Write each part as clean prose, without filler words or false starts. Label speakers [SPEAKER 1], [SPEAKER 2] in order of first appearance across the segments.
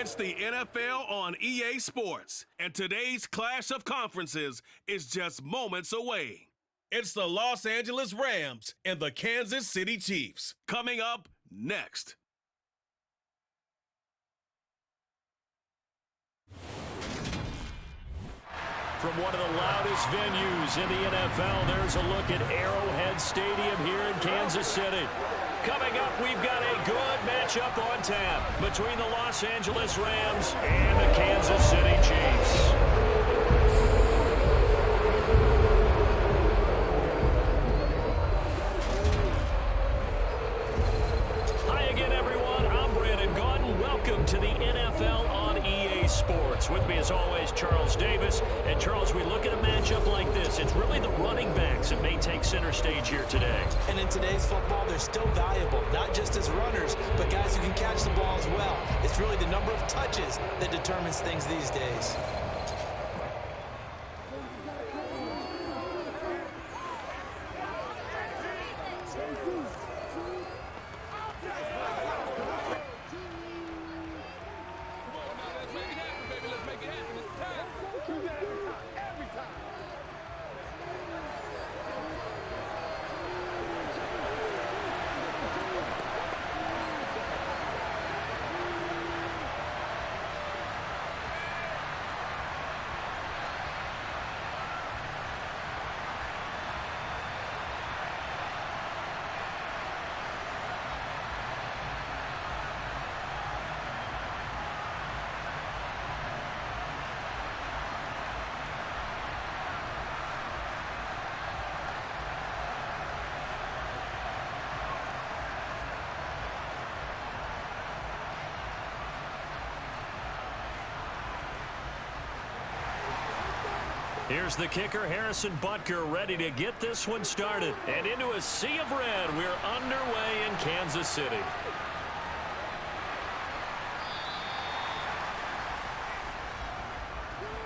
[SPEAKER 1] It's the NFL on EA Sports, and today's clash of conferences is just moments away. It's the Los Angeles Rams and the Kansas City Chiefs. Coming up next.
[SPEAKER 2] From one of the loudest venues in the NFL, there's a look at Arrowhead Stadium here in Kansas City. Coming up, we've got a good matchup on tap between the Los Angeles Rams and the Kansas City Chiefs. Welcome to the NFL on EA Sports. With me as always, Charles Davis. And Charles, we look at a matchup like this. It's really the running backs that may take center stage here today.
[SPEAKER 3] And in today's football, they're still valuable, not just as runners, but guys who can catch the ball as well. It's really the number of touches that determines things these days.
[SPEAKER 2] Here's the kicker, Harrison Butker, ready to get this one started. And into a sea of red, we're underway in Kansas City.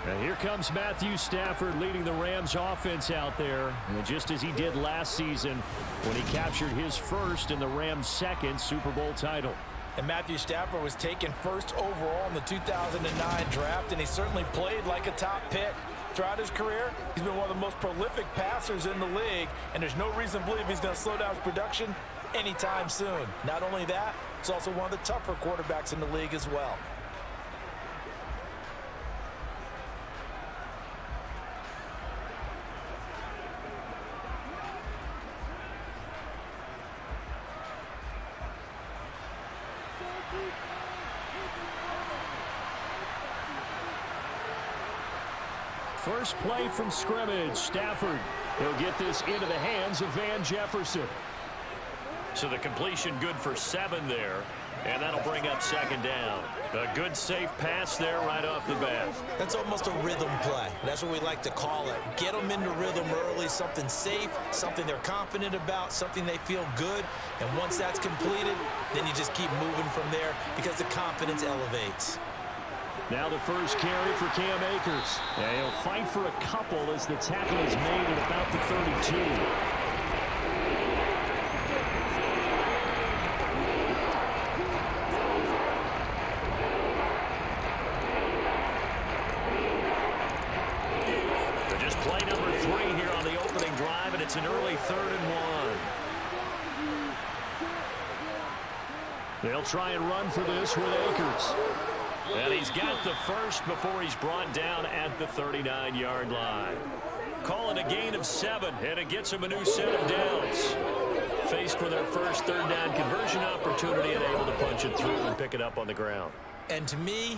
[SPEAKER 2] And here comes Matthew Stafford leading the Rams offense out there. And just as he did last season when he captured his first and the Rams' second Super Bowl title.
[SPEAKER 3] And Matthew Stafford was taken first overall in the 2009 draft, and he certainly played like a top pick. Throughout his career, he's been one of the most prolific passers in the league, and there's no reason to believe he's going to slow down his production anytime soon. Not only that, he's also one of the tougher quarterbacks in the league as well.
[SPEAKER 2] First play from scrimmage, Stafford. He'll get this into the hands of Van Jefferson. So the completion good for 7 there, and that'll bring up second down. A good safe pass there right off the bat.
[SPEAKER 3] That's almost a rhythm play. That's what we like to call it. Get them into rhythm early, something safe, something they're confident about, something they feel good. And once that's completed, then you just keep moving from there because the confidence elevates.
[SPEAKER 2] Now the first carry for Cam Akers. And he'll fight for a couple as the tackle is made at about the 32. So just play number 3 here on the opening drive, and it's an early 3rd and 1. They'll try and run for this with Akers. And he's got the first before he's brought down at the 39-yard line. Calling a gain of 7, and it gets him a new set of downs. Faced with their first 3rd down conversion opportunity and able to punch it through and pick it up on the ground.
[SPEAKER 3] And to me,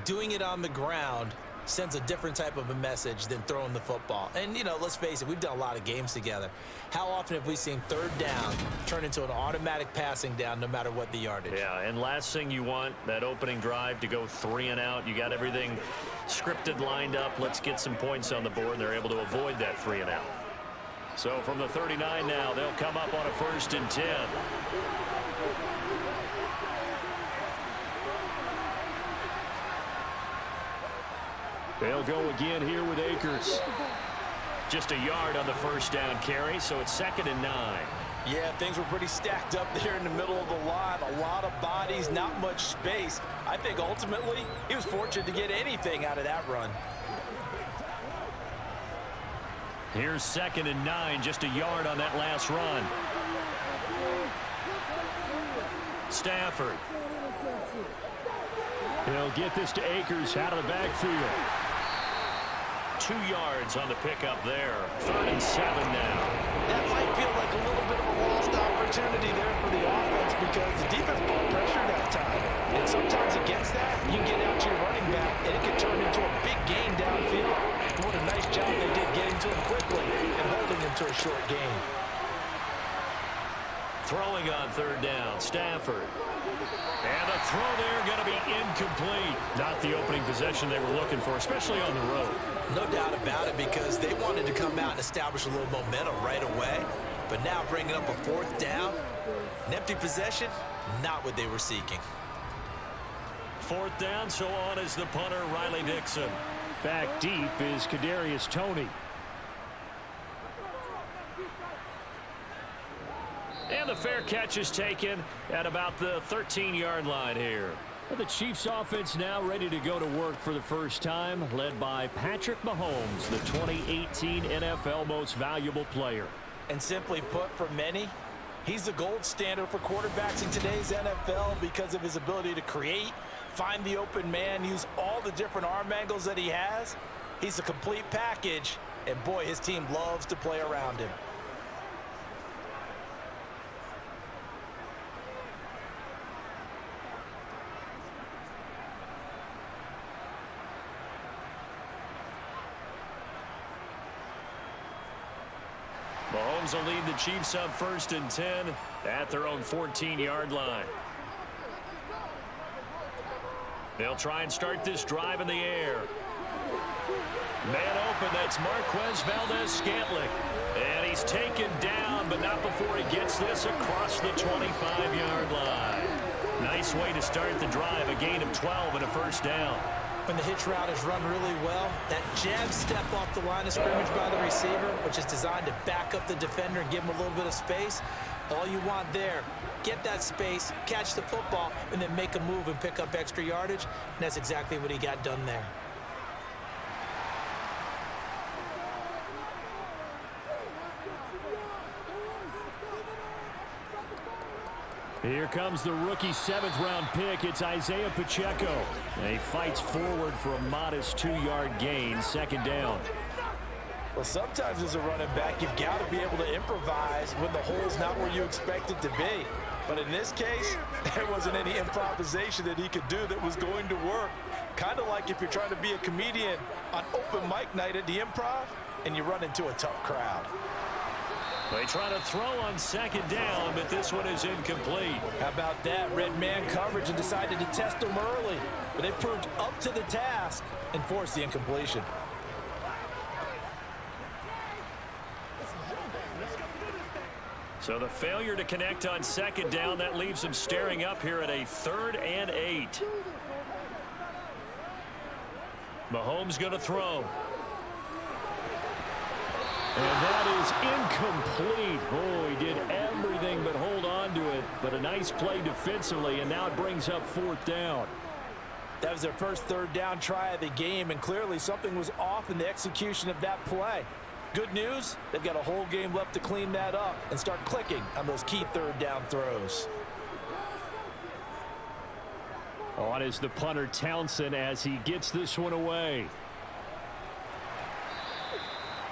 [SPEAKER 3] doing it on the ground sends a different type of a message than throwing the football. And, you know, let's face it, we've done a lot of games together. How often have we seen 3rd down turn into an automatic passing down no matter what the yardage?
[SPEAKER 2] Yeah, and last thing you want, that opening drive to go 3 and out. You got everything scripted, lined up. Let's get some points on the board, and they're able to avoid that 3 and out. So from the 39 now, they'll come up on a 1st and 10. They'll go again here with Akers. Just a yard on the first down carry, so it's 2nd and 9.
[SPEAKER 3] Yeah, things were pretty stacked up there in the middle of the line. A lot of bodies, not much space. I think ultimately he was fortunate to get anything out of that run.
[SPEAKER 2] Here's 2nd and 9, just a yard on that last run. Stafford. He'll get this to Akers out of the backfield. 2 yards on the pickup there. 3rd and 7 now.
[SPEAKER 3] That might feel like a little bit of a lost opportunity there for the offense because the defense ball pressure that time. And sometimes against that, you get out to your running back, and it can turn into a big gain downfield. What a nice job they did getting to him quickly and holding him to a short gain.
[SPEAKER 2] Throwing on 3rd down, Stafford. And the throw there going to be incomplete. Not the opening possession they were looking for, especially on the road.
[SPEAKER 3] No doubt about it, because they wanted to come out and establish a little momentum right away. But now bringing up a 4th down, an empty possession, not what they were seeking.
[SPEAKER 2] 4th down, so on is the punter, Riley Dixon. Back deep is Kadarius Toney. And the fair catch is taken at about the 13-yard line here. The Chiefs offense now ready to go to work for the first time, led by Patrick Mahomes, the 2018 NFL Most Valuable Player.
[SPEAKER 3] And simply put, for many, he's the gold standard for quarterbacks in today's NFL because of his ability to create, find the open man, use all the different arm angles that he has. He's a complete package, and boy, his team loves to play around him.
[SPEAKER 2] Mahomes will lead the Chiefs up 1st and 10 at their own 14-yard line. They'll try and start this drive in the air. Man open, that's Marquez Valdez-Scantling. And he's taken down, but not before he gets this across the 25-yard line. Nice way to start the drive, a gain of 12 and a 1st down.
[SPEAKER 3] When the hitch route is run really well, that jab step off the line of scrimmage by the receiver, which is designed to back up the defender and give him a little bit of space, all you want there, get that space, catch the football, and then make a move and pick up extra yardage, and that's exactly what he got done there.
[SPEAKER 2] Here comes the rookie 7th-round pick. It's Isaiah Pacheco. And he fights forward for a modest 2-yard gain, 2nd down.
[SPEAKER 3] Well, sometimes as a running back, you've got to be able to improvise when the hole's not where you expect it to be. But in this case, there wasn't any improvisation that he could do that was going to work. Kind of like if you're trying to be a comedian on open mic night at the Improv and you run into a tough crowd.
[SPEAKER 2] They try to throw on 2nd down, but this one is incomplete.
[SPEAKER 3] How about that? Red man coverage and decided to test him early. But they proved up to the task and forced the incompletion.
[SPEAKER 2] So the failure to connect on 2nd down, that leaves him staring up here at a 3rd and 8. Mahomes going to throw. And that is incomplete. Oh, he did everything but hold on to it. But a nice play defensively, and now it brings up 4th down.
[SPEAKER 3] That was their first 3rd down try of the game, and clearly something was off in the execution of that play. Good news, they've got a whole game left to clean that up and start clicking on those key 3rd down throws.
[SPEAKER 2] On is the punter Townsend as he gets this one away.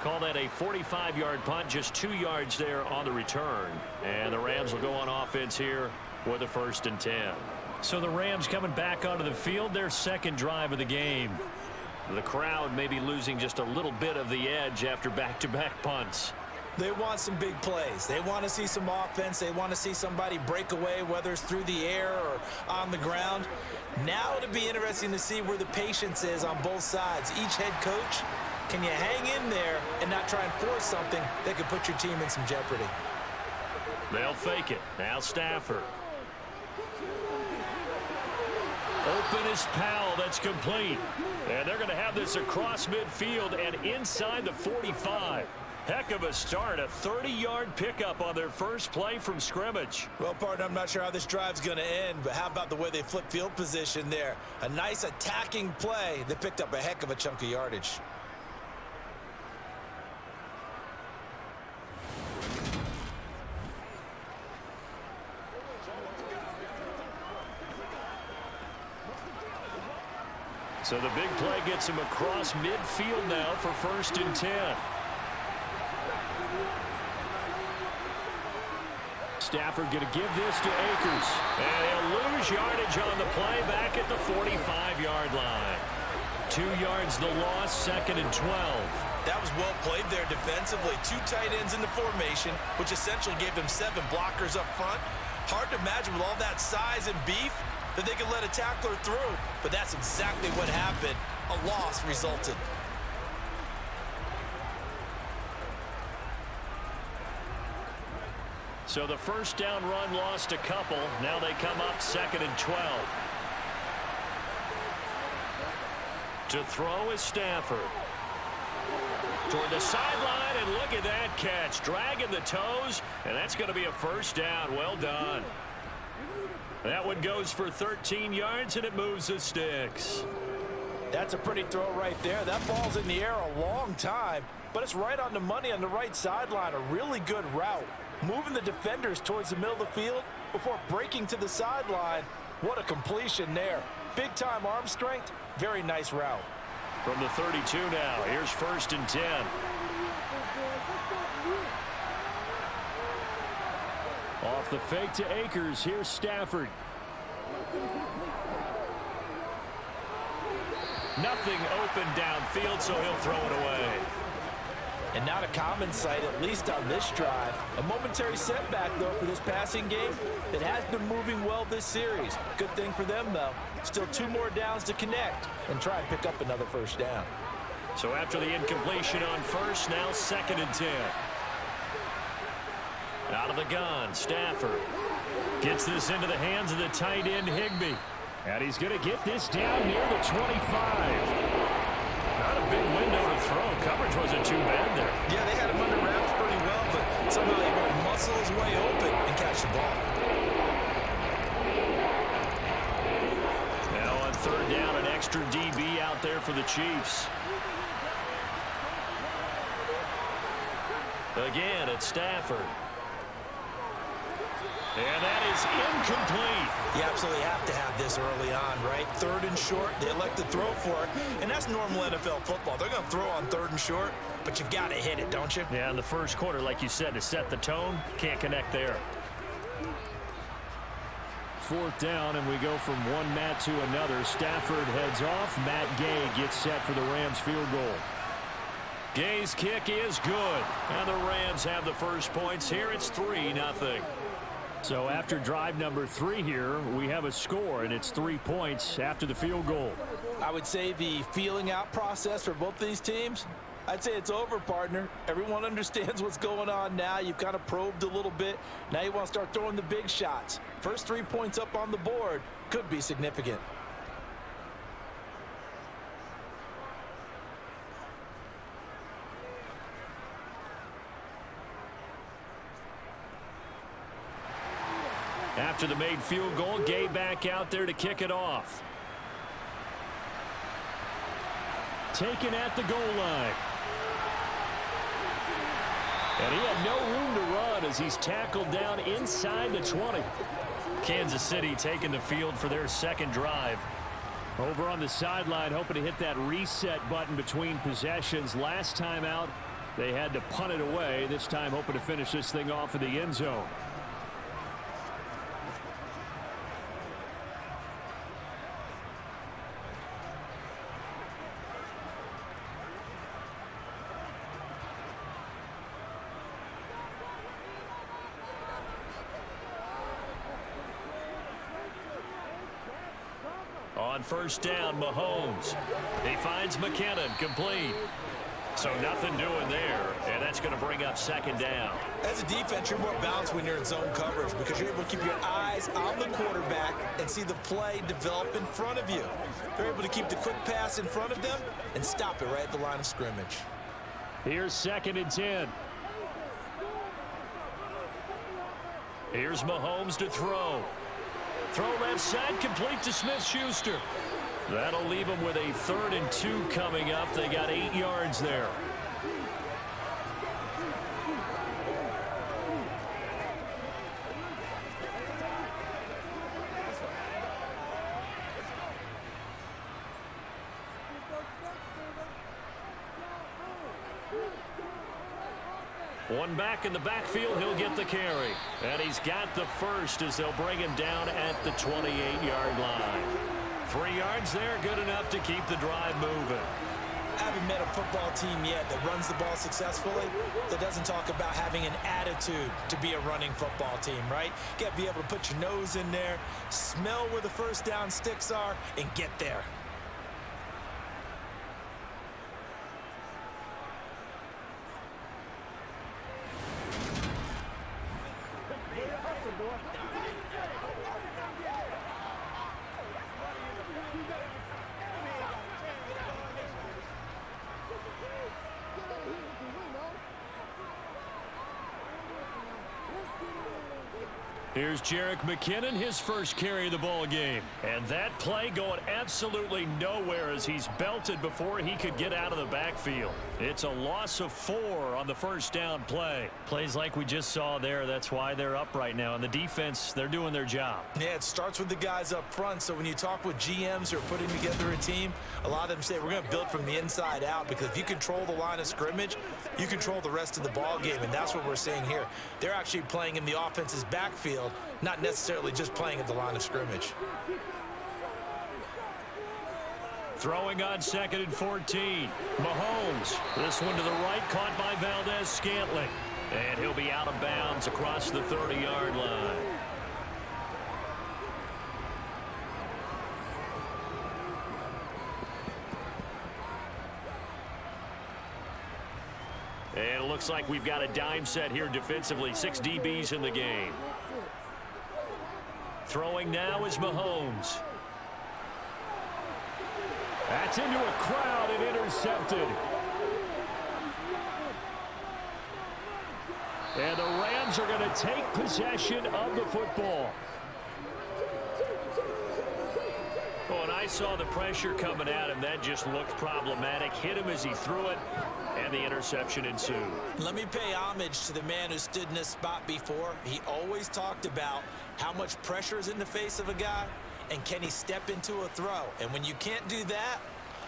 [SPEAKER 2] Call that a 45-yard punt, just 2 yards there on the return. And the Rams will go on offense here with a 1st and 10. So the Rams coming back onto the field, their 2nd drive of the game. The crowd may be losing just a little bit of the edge after back-to-back punts.
[SPEAKER 3] They want some big plays. They want to see some offense. They want to see somebody break away, whether it's through the air or on the ground. Now it'll be interesting to see where the patience is on both sides. Each head coach, can you hang in there and not try and force something that could put your team in some jeopardy?
[SPEAKER 2] They'll fake it. Now Stafford. Open is Powell. That's complete. And they're going to have this across midfield and inside the 45. Heck of a start. A 30-yard pickup on their first play from scrimmage.
[SPEAKER 3] Well, partner, I'm not sure how this drive's going to end, but how about the way they flip field position there? A nice attacking play that picked up a heck of a chunk of yardage.
[SPEAKER 2] So the big play gets him across midfield now for 1st and 10. Stafford going to give this to Akers. And he'll lose yardage on the play back at the 45-yard line. 2 yards the loss, 2nd and 12.
[SPEAKER 3] That was well played there defensively. 2 tight ends in the formation, which essentially gave them 7 blockers up front. Hard to imagine with all that size and beef that they could let a tackler through, but that's exactly what happened. A loss resulted.
[SPEAKER 2] So the first down run lost a couple. Now they come up 2nd and 12. To throw is Stafford. Toward the sideline, and look at that catch. Dragging the toes, and that's going to be a first down. Well done. That one goes for 13 yards, and it moves the sticks.
[SPEAKER 3] That's a pretty throw right there. That ball's in the air a long time, but it's right on the money on the right sideline. A really good route. Moving the defenders towards the middle of the field before breaking to the sideline. What a completion there. Big-time arm strength. Very nice route.
[SPEAKER 2] From the 32 now, here's 1st and 10. Off the fake to Akers. Here's Stafford. Nothing open downfield, so he'll throw it away.
[SPEAKER 3] And not a common sight, at least on this drive. A momentary setback, though, for this passing game that has been moving well this series. Good thing for them, though. Still 2 more downs to connect and try and pick up another first down.
[SPEAKER 2] So after the incompletion on first, now 2nd and 10. Out of the gun, Stafford gets this into the hands of the tight end, Higbee. And he's going to get this down near the 25. Not a big window to throw. Coverage wasn't too bad there.
[SPEAKER 3] Yeah, they had him under wraps pretty well, but somehow able to muscle his way open and catch the ball.
[SPEAKER 2] Now on 3rd down, an extra DB out there for the Chiefs. Again, it's Stafford. And that is incomplete.
[SPEAKER 3] You absolutely have to have this early on, right? 3rd and short, they elect to throw for it, and that's normal NFL football. They're going to throw on 3rd and short, but you've got to hit it, don't you?
[SPEAKER 2] Yeah, in the first quarter, like you said, to set the tone, can't connect there. 4th down, and we go from one mat to another. Stafford heads off. Matt Gay gets set for the Rams field goal. Gay's kick is good, and the Rams have the first points here. It's 3-0. So after drive number 3 here, we have a score, and it's 3 points after the field goal.
[SPEAKER 3] I would say the feeling out process for both these teams, I'd say it's over, partner. Everyone understands what's going on now. You've kind of probed a little bit. Now you want to start throwing the big shots. First 3 points up on the board could be significant.
[SPEAKER 2] After the made field goal, Gay back out there to kick it off. Taken at the goal line. And he had no room to run as he's tackled down inside the 20. Kansas City taking the field for their 2nd drive. Over on the sideline, hoping to hit that reset button between possessions. Last time out, they had to punt it away. This time hoping to finish this thing off in the end zone. On 1st down, Mahomes. He finds McKinnon, complete. So nothing doing there, and that's going to bring up second down.
[SPEAKER 3] As a defense, you're more balanced when you're in zone coverage because you're able to keep your eyes on the quarterback and see the play develop in front of you. They're able to keep the quick pass in front of them and stop it right at the line of scrimmage.
[SPEAKER 2] Here's 2nd and 10. Here's Mahomes to throw. Throw left side, complete to Smith-Schuster. That'll leave them with a 3rd and 2 coming up. They got 8 yards there. One back in the backfield, he'll get the carry. And he's got the first as they'll bring him down at the 28-yard line. 3 yards there, good enough to keep the drive moving.
[SPEAKER 3] I haven't met a football team yet that runs the ball successfully that doesn't talk about having an attitude to be a running football team, right? You got to be able to put your nose in there, smell where the first down sticks are, and get there.
[SPEAKER 2] Here's Jerick McKinnon, his first carry of the ball game. And that play going absolutely nowhere as he's belted before he could get out of the backfield. It's a loss of 4 on the first down play. Plays like we just saw there, that's why they're up right now. And the defense, they're doing their job.
[SPEAKER 3] Yeah, it starts with the guys up front. So when you talk with GMs who are putting together a team, a lot of them say we're going to build from the inside out, because if you control the line of scrimmage, you control the rest of the ball game. And that's what we're seeing here. They're actually playing in the offense's backfield, not necessarily just playing at the line of scrimmage.
[SPEAKER 2] Throwing on 2nd and 14. Mahomes. This one to the right, caught by Valdez-Scantling. And he'll be out of bounds across the 30-yard line. And it looks like we've got a dime set here defensively. 6 DBs in the game. Throwing now is Mahomes. That's into a crowd and intercepted. And the Rams are going to take possession of the football. Oh, and I saw the pressure coming at him. That just looked problematic. Hit him as he threw it, and the interception ensued.
[SPEAKER 3] Let me pay homage to the man who stood in this spot before. He always talked about how much pressure is in the face of a guy, and can he step into a throw? And when you can't do that,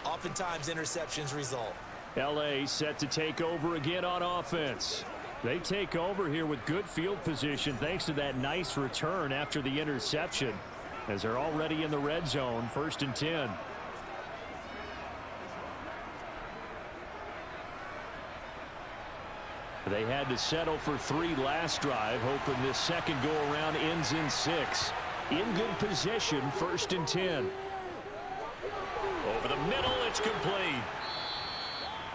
[SPEAKER 3] oftentimes interceptions result.
[SPEAKER 2] L.A. set to take over again on offense. They take over here with good field position thanks to that nice return after the interception, as they're already in the red zone, 1st and 10. They had to settle for 3 last drive, hoping this second go-around ends in 6. In good position, 1st and 10. Over the middle, it's complete.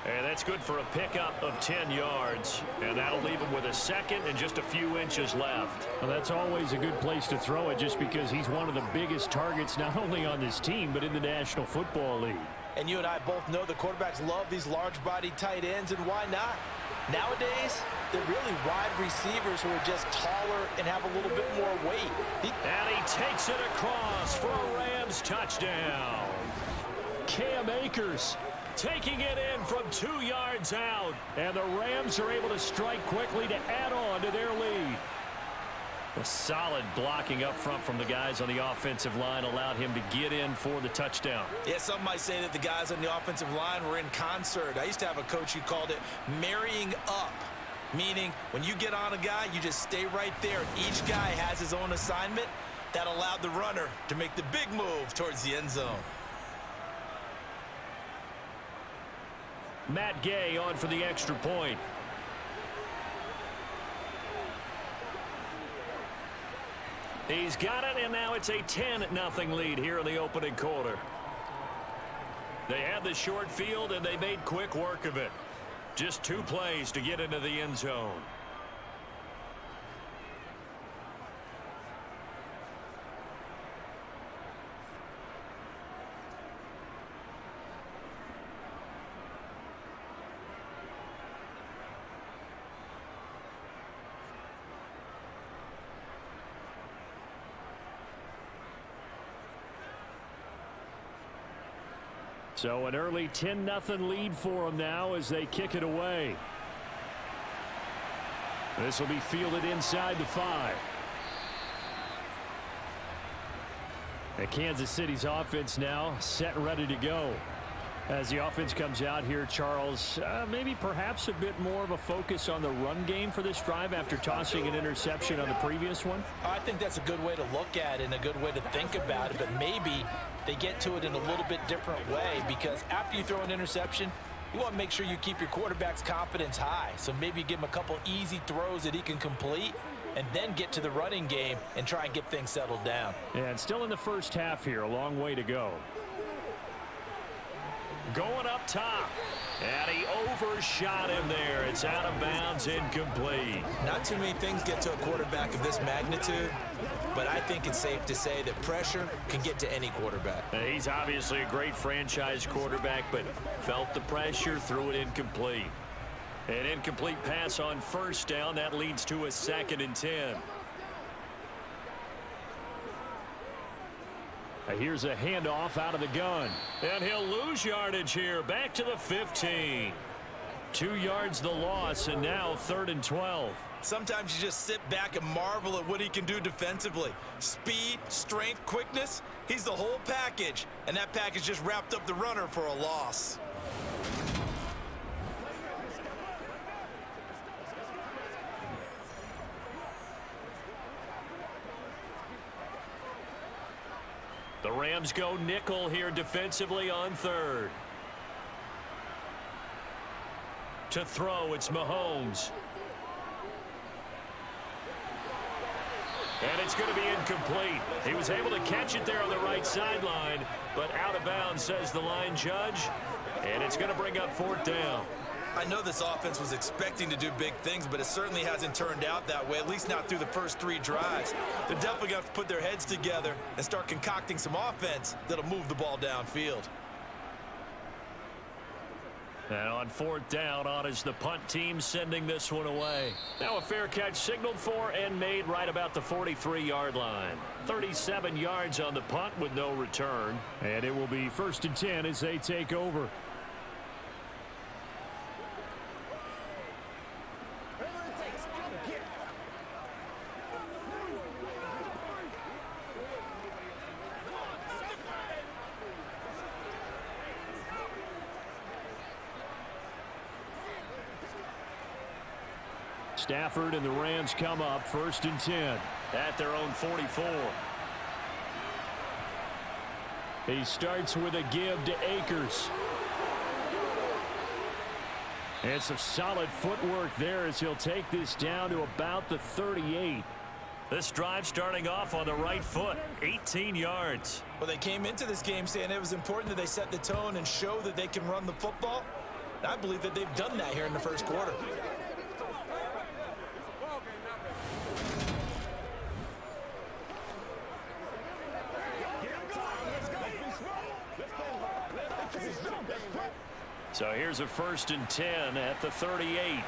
[SPEAKER 2] And that's good for a pickup of 10 yards. And that'll leave him with a 2nd and just a few inches left. Well, that's always a good place to throw it, just because he's one of the biggest targets not only on this team but in the National Football League.
[SPEAKER 3] And you and I both know the quarterbacks love these large-bodied tight ends, and why not? Nowadays, they're really wide receivers who are just taller and have a little bit more weight.
[SPEAKER 2] And he takes it across for a Rams touchdown. Cam Akers taking it in from 2 yards out. And the Rams are able to strike quickly to add on to their lead. A solid blocking up front from the guys on the offensive line allowed him to get in for the touchdown.
[SPEAKER 3] Yeah, some might say that the guys on the offensive line were in concert. I used to have a coach who called it marrying up, meaning when you get on a guy, you just stay right there. Each guy has his own assignment. That allowed the runner to make the big move towards the end zone.
[SPEAKER 2] Matt Gay on for the extra point. He's got it, and now it's a 10-0 lead here in the opening quarter. They had the short field, and they made quick work of it. Just 2 plays to get into the end zone. So an early 10-0 lead for them now as they kick it away. This will be fielded inside the 5. And Kansas City's offense now set and ready to go. As the offense comes out here, Charles, maybe perhaps a bit more of a focus on the run game for this drive after tossing an interception on the previous one?
[SPEAKER 3] I think that's a good way to look at it and a good way to think about it, but maybe they get to it in a little bit different way, because after you throw an interception, you want to make sure you keep your quarterback's confidence high. So maybe give him a couple easy throws that he can complete and then get to the running game and try and get things settled down.
[SPEAKER 2] And still in the first half here, a long way to go. Going up top, and he overshot him there. It's out of bounds, incomplete.
[SPEAKER 3] Not too many things get to a quarterback of this magnitude, but I think it's safe to say that pressure can get to any quarterback.
[SPEAKER 2] He's obviously a great franchise quarterback, but felt the pressure, threw it incomplete. An incomplete pass on first down. That leads to a 2nd and 10. Here's a handoff out of the gun. And he'll lose yardage here. Back to the 15. 2 yards the loss, and now 3rd and 12.
[SPEAKER 3] Sometimes you just sit back and marvel at what he can do defensively. Speed, strength, quickness. He's the whole package. And that package just wrapped up the runner for a loss.
[SPEAKER 2] The Rams go nickel here defensively on 3rd. To throw, it's Mahomes. And it's going to be incomplete. He was able to catch it there on the right sideline, but out of bounds, says the line judge. And it's going to bring up 4th down.
[SPEAKER 3] I know this offense was expecting to do big things, but it certainly hasn't turned out that way, at least not through the first 3 drives. They're definitely going to have to put their heads together and start concocting some offense that'll move the ball downfield.
[SPEAKER 2] And on 4th down, on is the punt team sending this one away. Now a fair catch signaled for and made right about the 43-yard line. 37 yards on the punt with no return. And it will be 1st and 10 as they take over. Stafford and the Rams come up 1st and 10 at their own 44. He starts with a give to Akers. And some solid footwork there as he'll take this down to about the 38. This drive starting off on the right foot, 18 yards.
[SPEAKER 3] Well, they came into this game saying it was important that they set the tone and show that they can run the football. And I believe that they've done that here in the first quarter.
[SPEAKER 2] So here's a 1st and 10 at the 38.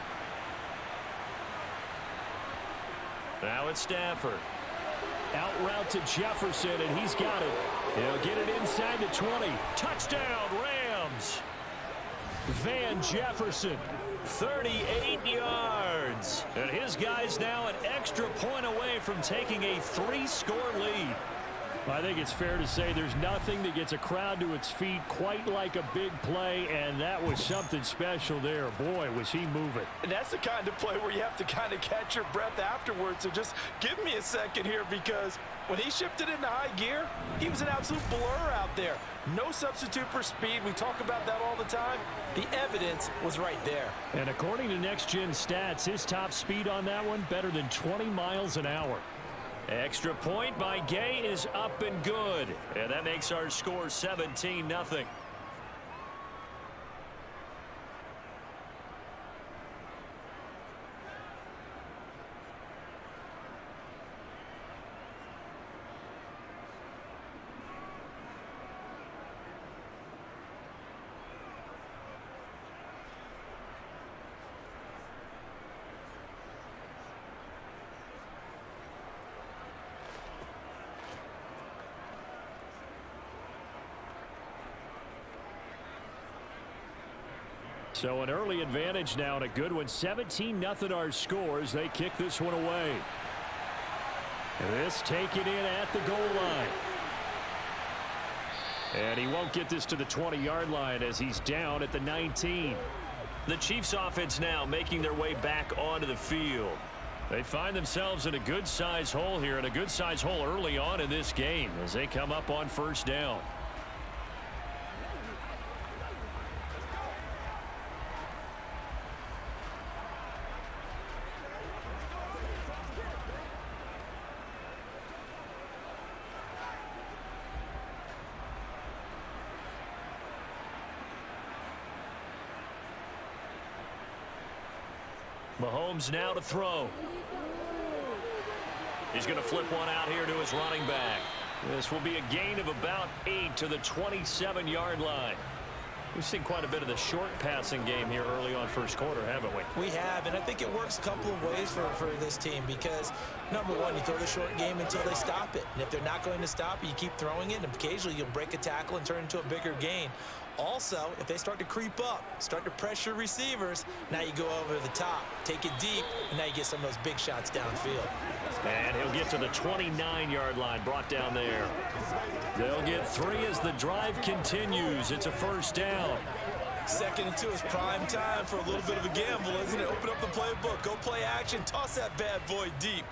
[SPEAKER 2] Now it's Stafford. Out route to Jefferson, and he's got it. He'll get it inside the 20. Touchdown, Rams. Van Jefferson, 38 yards. And his guy's now an extra point away from taking a 3-score lead. I think it's fair to say there's nothing that gets a crowd to its feet quite like a big play, and that was something special there. Boy, was he moving.
[SPEAKER 3] And that's the kind of play where you have to kind of catch your breath afterwards. So just give me a second here, because when he shifted into high gear, he was an absolute blur out there. No substitute for speed. We talk about that all the time. The evidence was right there.
[SPEAKER 2] And according to Next Gen Stats, his top speed on that one, better than 20 miles an hour. Extra point by Gay is up and good. And that makes our score 17-0. So an early advantage now and a good one. 17-0 our scores. They kick this one away. This taken in at the goal line. And he won't get this to the 20-yard line as he's down at the 19. The Chiefs offense now making their way back onto the field. They find themselves in a good-sized hole here, and a good-sized hole early on in this game as they come up on first down. Mahomes now to throw. He's going to flip one out here to his running back. This will be a gain of about 8 to the 27-yard line. We've seen quite a bit of the short passing game here early on first quarter, haven't we?
[SPEAKER 3] We have, and I think it works a couple of ways for this team because, number one, you throw the short game until they stop it. And if they're not going to stop it, you keep throwing it, and occasionally you'll break a tackle and turn it into a bigger gain. Also, if they start to creep up, start to pressure receivers, now you go over the top, take it deep, and now you get some of those big shots downfield.
[SPEAKER 2] And he'll get to the 29-yard line, brought down there. They'll get 3 as the drive continues. It's a first down.
[SPEAKER 3] Second and 2 is prime time for a little bit of a gamble, isn't it? Open up the playbook, go play action, toss that bad boy deep.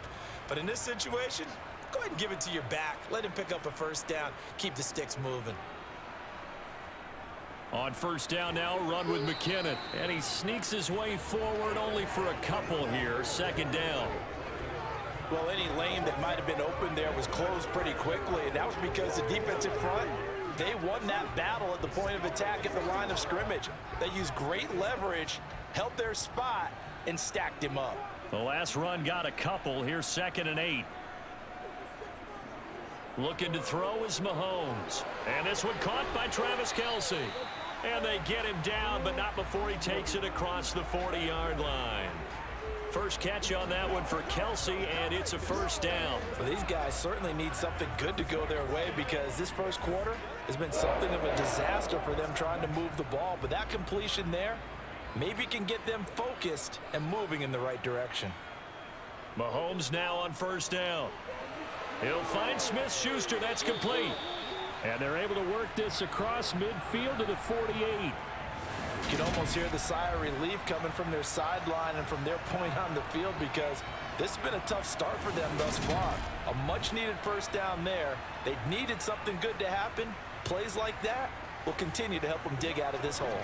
[SPEAKER 3] But in this situation, go ahead and give it to your back. Let him pick up a first down. Keep the sticks moving.
[SPEAKER 2] On first down now, run with McKinnon. And he sneaks his way forward only for a couple here. Second down.
[SPEAKER 3] Well, any lane that might have been open there was closed pretty quickly, and that was because the defensive front, they won that battle at the point of attack at the line of scrimmage. They used great leverage, held their spot, and stacked him up.
[SPEAKER 2] The last run got a couple. Here's 2nd and 8. Looking to throw is Mahomes. And this one caught by Travis Kelce. And they get him down, but not before he takes it across the 40-yard line. First catch on that one for Kelce, and it's a first down.
[SPEAKER 3] Well, these guys certainly need something good to go their way because this first quarter has been something of a disaster for them trying to move the ball. But that completion there maybe can get them focused and moving in the right direction.
[SPEAKER 2] Mahomes now on first down. He'll find Smith-Schuster. That's complete. And they're able to work this across midfield to the 48.
[SPEAKER 3] You can almost hear the sigh of relief coming from their sideline and from their point on the field because this has been a tough start for them thus far. A much-needed first down there. They needed something good to happen. Plays like that will continue to help them dig out of this hole.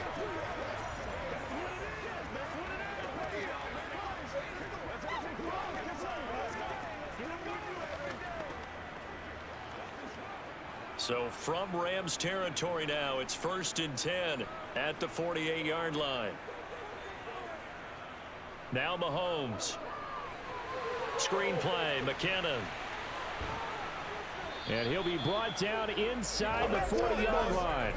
[SPEAKER 2] So from Rams territory now, it's 1st and 10 at the 48-yard line. Now Mahomes. Screen play, McKinnon. And he'll be brought down inside the 40-yard line.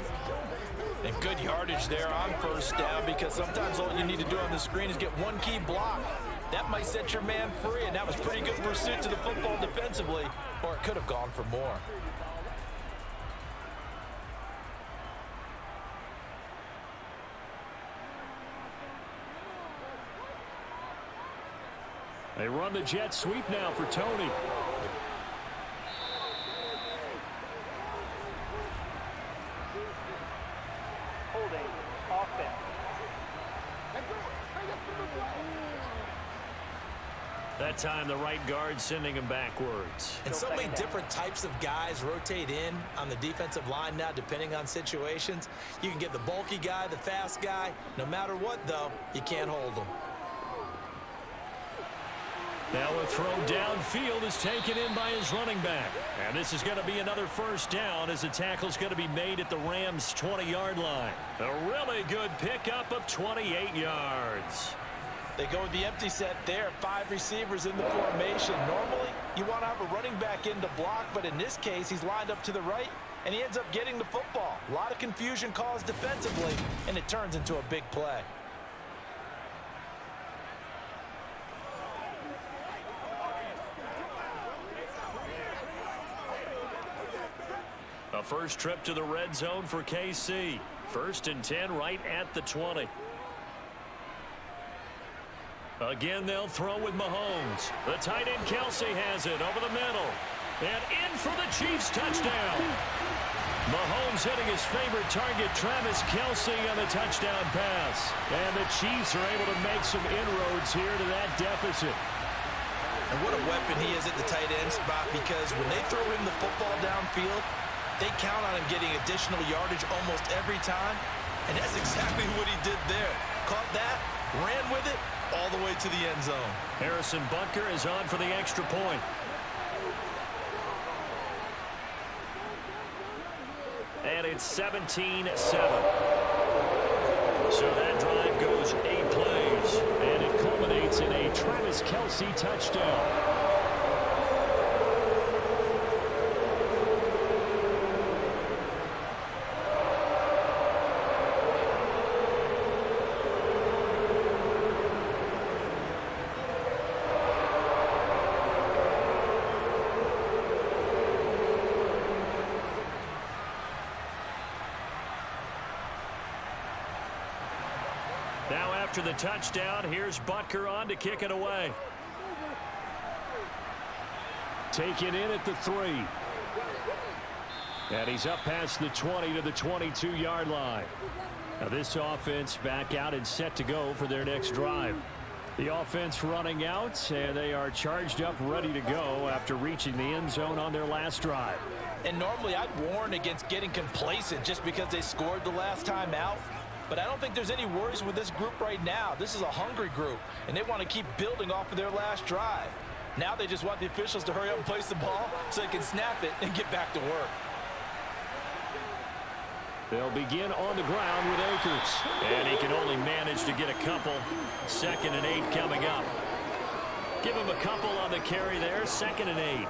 [SPEAKER 3] And good yardage there on first down because sometimes all you need to do on the screen is get one key block. That might set your man free, and that was pretty good pursuit to the football defensively, or it could have gone for more.
[SPEAKER 2] They run the jet sweep now for Tony.
[SPEAKER 4] Holding offense.
[SPEAKER 2] That time the right guard sending him backwards.
[SPEAKER 3] And so many different types of guys rotate in on the defensive line now depending on situations. You can get the bulky guy, the fast guy. No matter what, though, you can't hold them.
[SPEAKER 2] Now a throw downfield is taken in by his running back. And this is going to be another first down as the tackle's going to be made at the Rams' 20-yard line. A really good pickup of 28 yards.
[SPEAKER 3] They go with the empty set there, 5 receivers in the formation. Normally, you want to have a running back in to block, but in this case, he's lined up to the right, and he ends up getting the football. A lot of confusion caused defensively, and it turns into a big play.
[SPEAKER 2] A first trip to the red zone for KC. 1st and 10 right at the 20. Again, they'll throw with Mahomes. The tight end Kelsey has it over the middle. And in for the Chiefs touchdown. Mahomes hitting his favorite target, Travis Kelsey, on the touchdown pass. And the Chiefs are able to make some inroads here to that deficit.
[SPEAKER 3] And what a weapon he is at the tight end spot, because when they throw him the football downfield, they count on him getting additional yardage almost every time. And that's exactly what he did there. Caught that, ran with it, all the way to the end zone.
[SPEAKER 2] Harrison Butker is on for the extra point. And it's 17-7. So that drive goes 8 plays, and it culminates in a Travis Kelsey touchdown. Now after the touchdown, here's Butker on to kick it away. Taken in at the 3. And he's up past the 20 to the 22-yard line. Now this offense back out and set to go for their next drive. The offense running out, and they are charged up, ready to go after reaching the end zone on their last drive.
[SPEAKER 3] And normally I'd warn against getting complacent just because they scored the last time out. But I don't think there's any worries with this group right now. This is a hungry group, and they want to keep building off of their last drive. Now they just want the officials to hurry up and place the ball so they can snap it and get back to work.
[SPEAKER 2] They'll begin on the ground with Akers. And he can only manage to get a couple. 2nd and 8 coming up. Give him a couple on the carry there. 2nd and 8.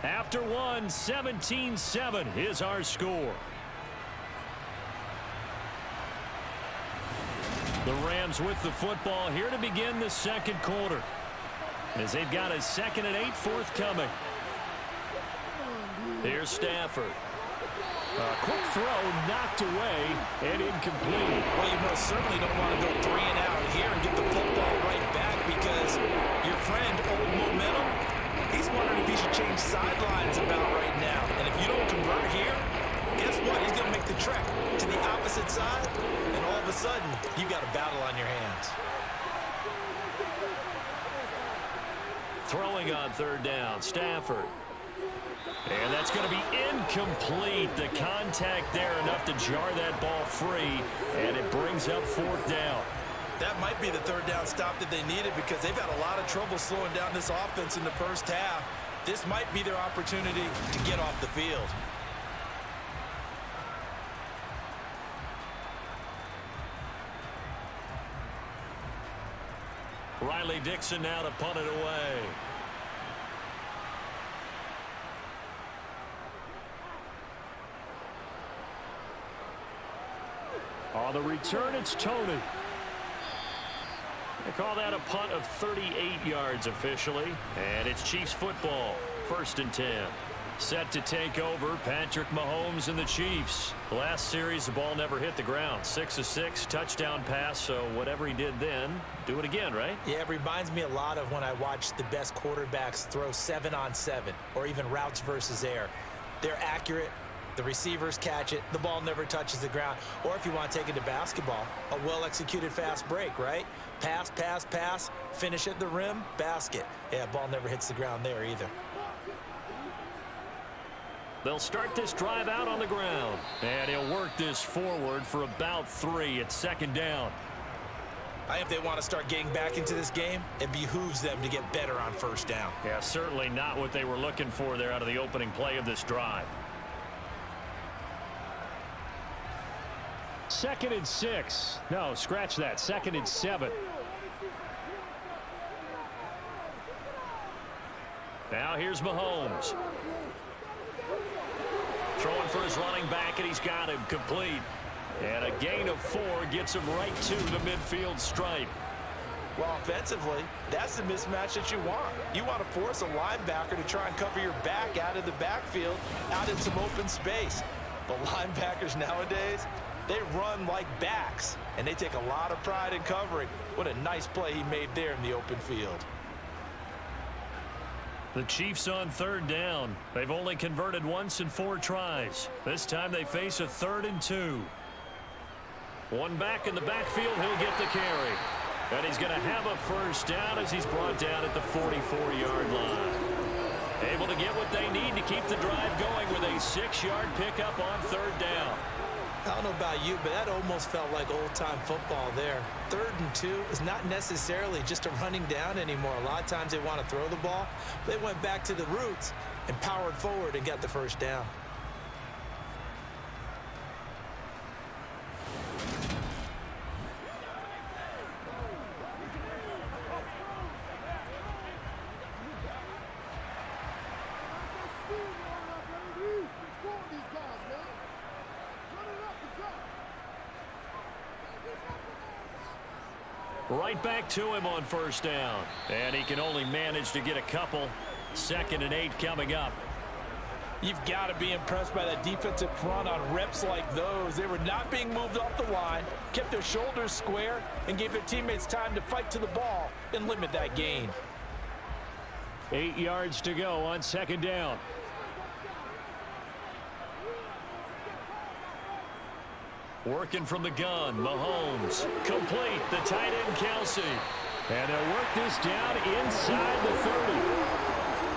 [SPEAKER 2] After one, 17-7 is our score. The Rams with the football here to begin the second quarter, as they've got a 2nd and 8 forthcoming. Here's Stafford. A quick throw knocked away and incomplete.
[SPEAKER 3] Well, you most certainly don't want to go 3 and out here and get the football right back, because your friend, Old Momentum, he's wondering if he should change sidelines about right now. And if you don't convert here, guess what? He's going to make the trek to the opposite side, and all of a sudden, you've got a battle on your hands.
[SPEAKER 2] Throwing on 3rd down, Stafford. And that's going to be incomplete. The contact there enough to jar that ball free, and it brings up 4th down.
[SPEAKER 3] That might be the 3rd down stop that they needed, because they've had a lot of trouble slowing down this offense in the first half. This might be their opportunity to get off the field.
[SPEAKER 2] Riley Dixon now to punt it away. On the return, it's Tony. They call that a punt of 38 yards officially, and it's Chiefs football, 1st and 10. Set to take over, Patrick Mahomes and the Chiefs. Last series, the ball never hit the ground. 6 of 6, touchdown pass, so whatever he did then, do it again, right?
[SPEAKER 3] Yeah, it reminds me a lot of when I watch the best quarterbacks throw 7-on-7, or even routes versus air. They're accurate. The receivers catch it. The ball never touches the ground. Or if you want to take it to basketball, a well-executed fast break, right? Pass, pass, pass, finish at the rim, basket. Yeah, ball never hits the ground there either.
[SPEAKER 2] They'll start this drive out on the ground. And he'll work this forward for about 3 at 2nd down.
[SPEAKER 3] I think if they want to start getting back into this game, it behooves them to get better on 1st down.
[SPEAKER 2] Yeah, certainly not what they were looking for there out of the opening play of this drive. 2nd and 6. No, scratch that. 2nd and 7. Now here's Mahomes. Throwing for his running back, and he's got him complete. And a gain of 4 gets him right to the midfield stripe.
[SPEAKER 3] Well, offensively, that's the mismatch that you want. You want to force a linebacker to try and cover your back out of the backfield, out in some open space. But linebackers nowadays, they run like backs, and they take a lot of pride in covering. What a nice play he made there in the open field.
[SPEAKER 2] The Chiefs on third down. They've only converted once in 4 tries. This time they face a 3rd and 2. One back in the backfield, he'll get the carry. And he's going to have a first down as he's brought down at the 44-yard line. Able to get what they need to keep the drive going with a 6-yard pickup on third down.
[SPEAKER 3] I don't know about you, but that almost felt like old-time football there. 3rd and 2 is not necessarily just a running down anymore. A lot of times they want to throw the ball. They went back to the roots and powered forward and got the first down.
[SPEAKER 2] Right back to him on first down. And he can only manage to get a couple. 2nd and 8 coming up.
[SPEAKER 3] You've got to be impressed by that defensive front on reps like those. They were not being moved off the line, kept their shoulders square, and gave their teammates time to fight to the ball and limit that gain.
[SPEAKER 2] 8 yards to go on 2nd down. Working from the gun, Mahomes. Complete, the tight end, Kelsey. And they'll work this down inside the 30.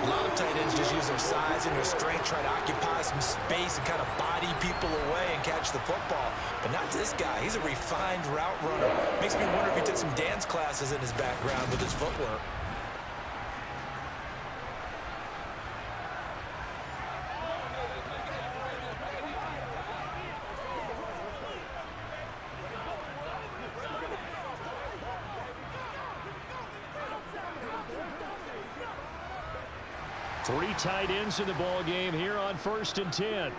[SPEAKER 3] A lot of tight ends just use their size and their strength, try to occupy some space and kind of body people away and catch the football. But not this guy. He's a refined route runner. Makes me wonder if he took some dance classes in his background with his footwork.
[SPEAKER 2] Three tight ends in the ball game here on 1st and 10.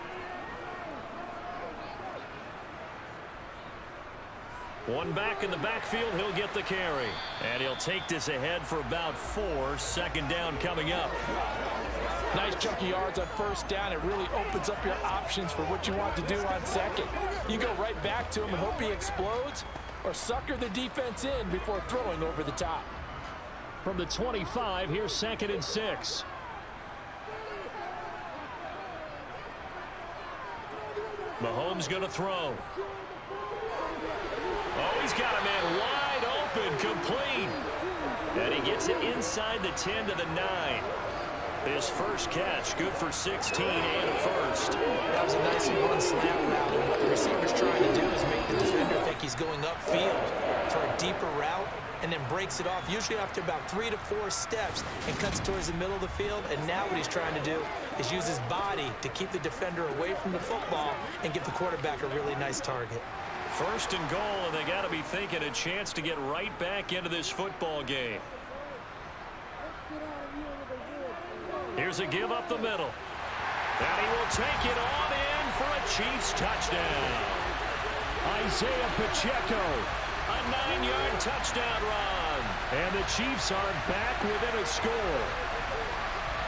[SPEAKER 2] One back in the backfield, he'll get the carry. And he'll take this ahead for about 4. 2nd down coming up.
[SPEAKER 3] Nice chunky yards on first down. It really opens up your options for what you want to do on 2nd. You go right back to him and hope he explodes, or sucker the defense in before throwing over the top.
[SPEAKER 2] From the 25, here's 2nd and 6. Mahomes going to throw. Oh, he's got a man wide open, complete. And he gets it inside the 10 to the 9. His first catch, good for 16 and a first.
[SPEAKER 3] That was a nicely run slant route. And what the receiver's trying to do is make the defender think he's going upfield for a deeper route, and then breaks it off, usually after about 3 to 4 steps, and cuts towards the middle of the field. And now what he's trying to do is use his body to keep the defender away from the football and give the quarterback a really nice target.
[SPEAKER 2] 1st and goal, and they got to be thinking a chance to get right back into this football game. Here's a give up the middle. And he will take it on in for a Chiefs touchdown. Isaiah Pacheco. A 9-yard touchdown run. And the Chiefs are back within a score.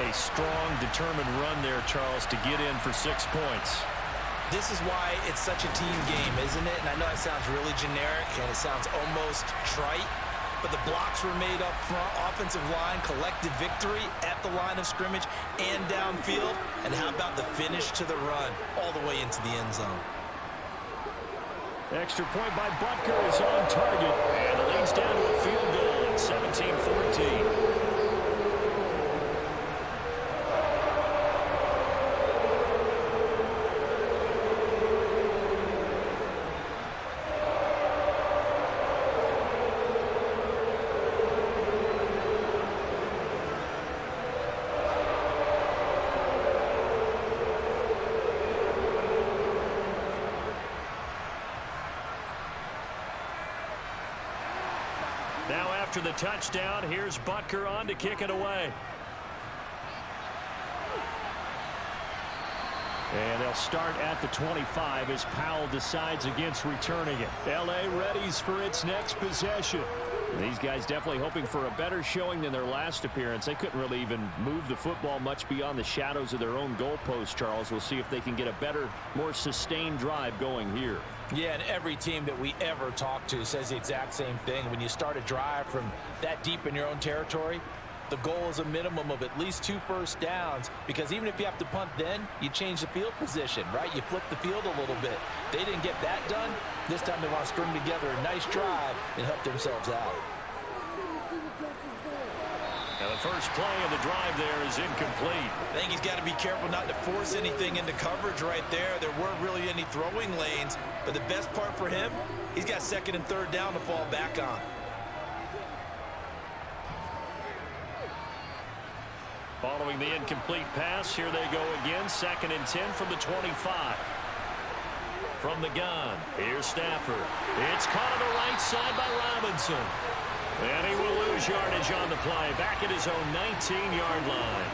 [SPEAKER 2] A strong, determined run there, Charles, to get in for 6 points.
[SPEAKER 3] This is why it's such a team game, isn't it? And I know it sounds really generic and it sounds almost trite, but the blocks were made up front, offensive line, collective victory at the line of scrimmage and downfield. And how about the finish to the run all the way into the end zone?
[SPEAKER 2] Extra point by Butker is on target, and it leads down to a field goal at 17-14. Now after the touchdown, here's Butker on to kick it away. And they'll start at the 25 as Powell decides against returning it. L.A. readies for its next possession. These guys definitely hoping for a better showing than their last appearance. They couldn't really even move the football much beyond the shadows of their own goalpost, Charles. We'll see if they can get a better, more sustained drive going here.
[SPEAKER 3] Yeah, and every team that we ever talk to says the exact same thing. When you start a drive from that deep in your own territory, the goal is a minimum of at least 2 first downs, because even if you have to punt then, you change the field position, right? You flip the field a little bit. They didn't get that done. This time they want to string together a nice drive and help themselves out.
[SPEAKER 2] Now the first play of the drive there is incomplete.
[SPEAKER 3] I think he's got to be careful not to force anything into coverage right there. There weren't really any throwing lanes, but the best part for him, he's got 2nd and 3rd down to fall back on.
[SPEAKER 2] Following the incomplete pass, here they go again. 2nd and 10 from the 25. From the gun, here's Stafford. It's caught on the right side by Robinson. And he will lose yardage on the play, back at his own 19-yard line.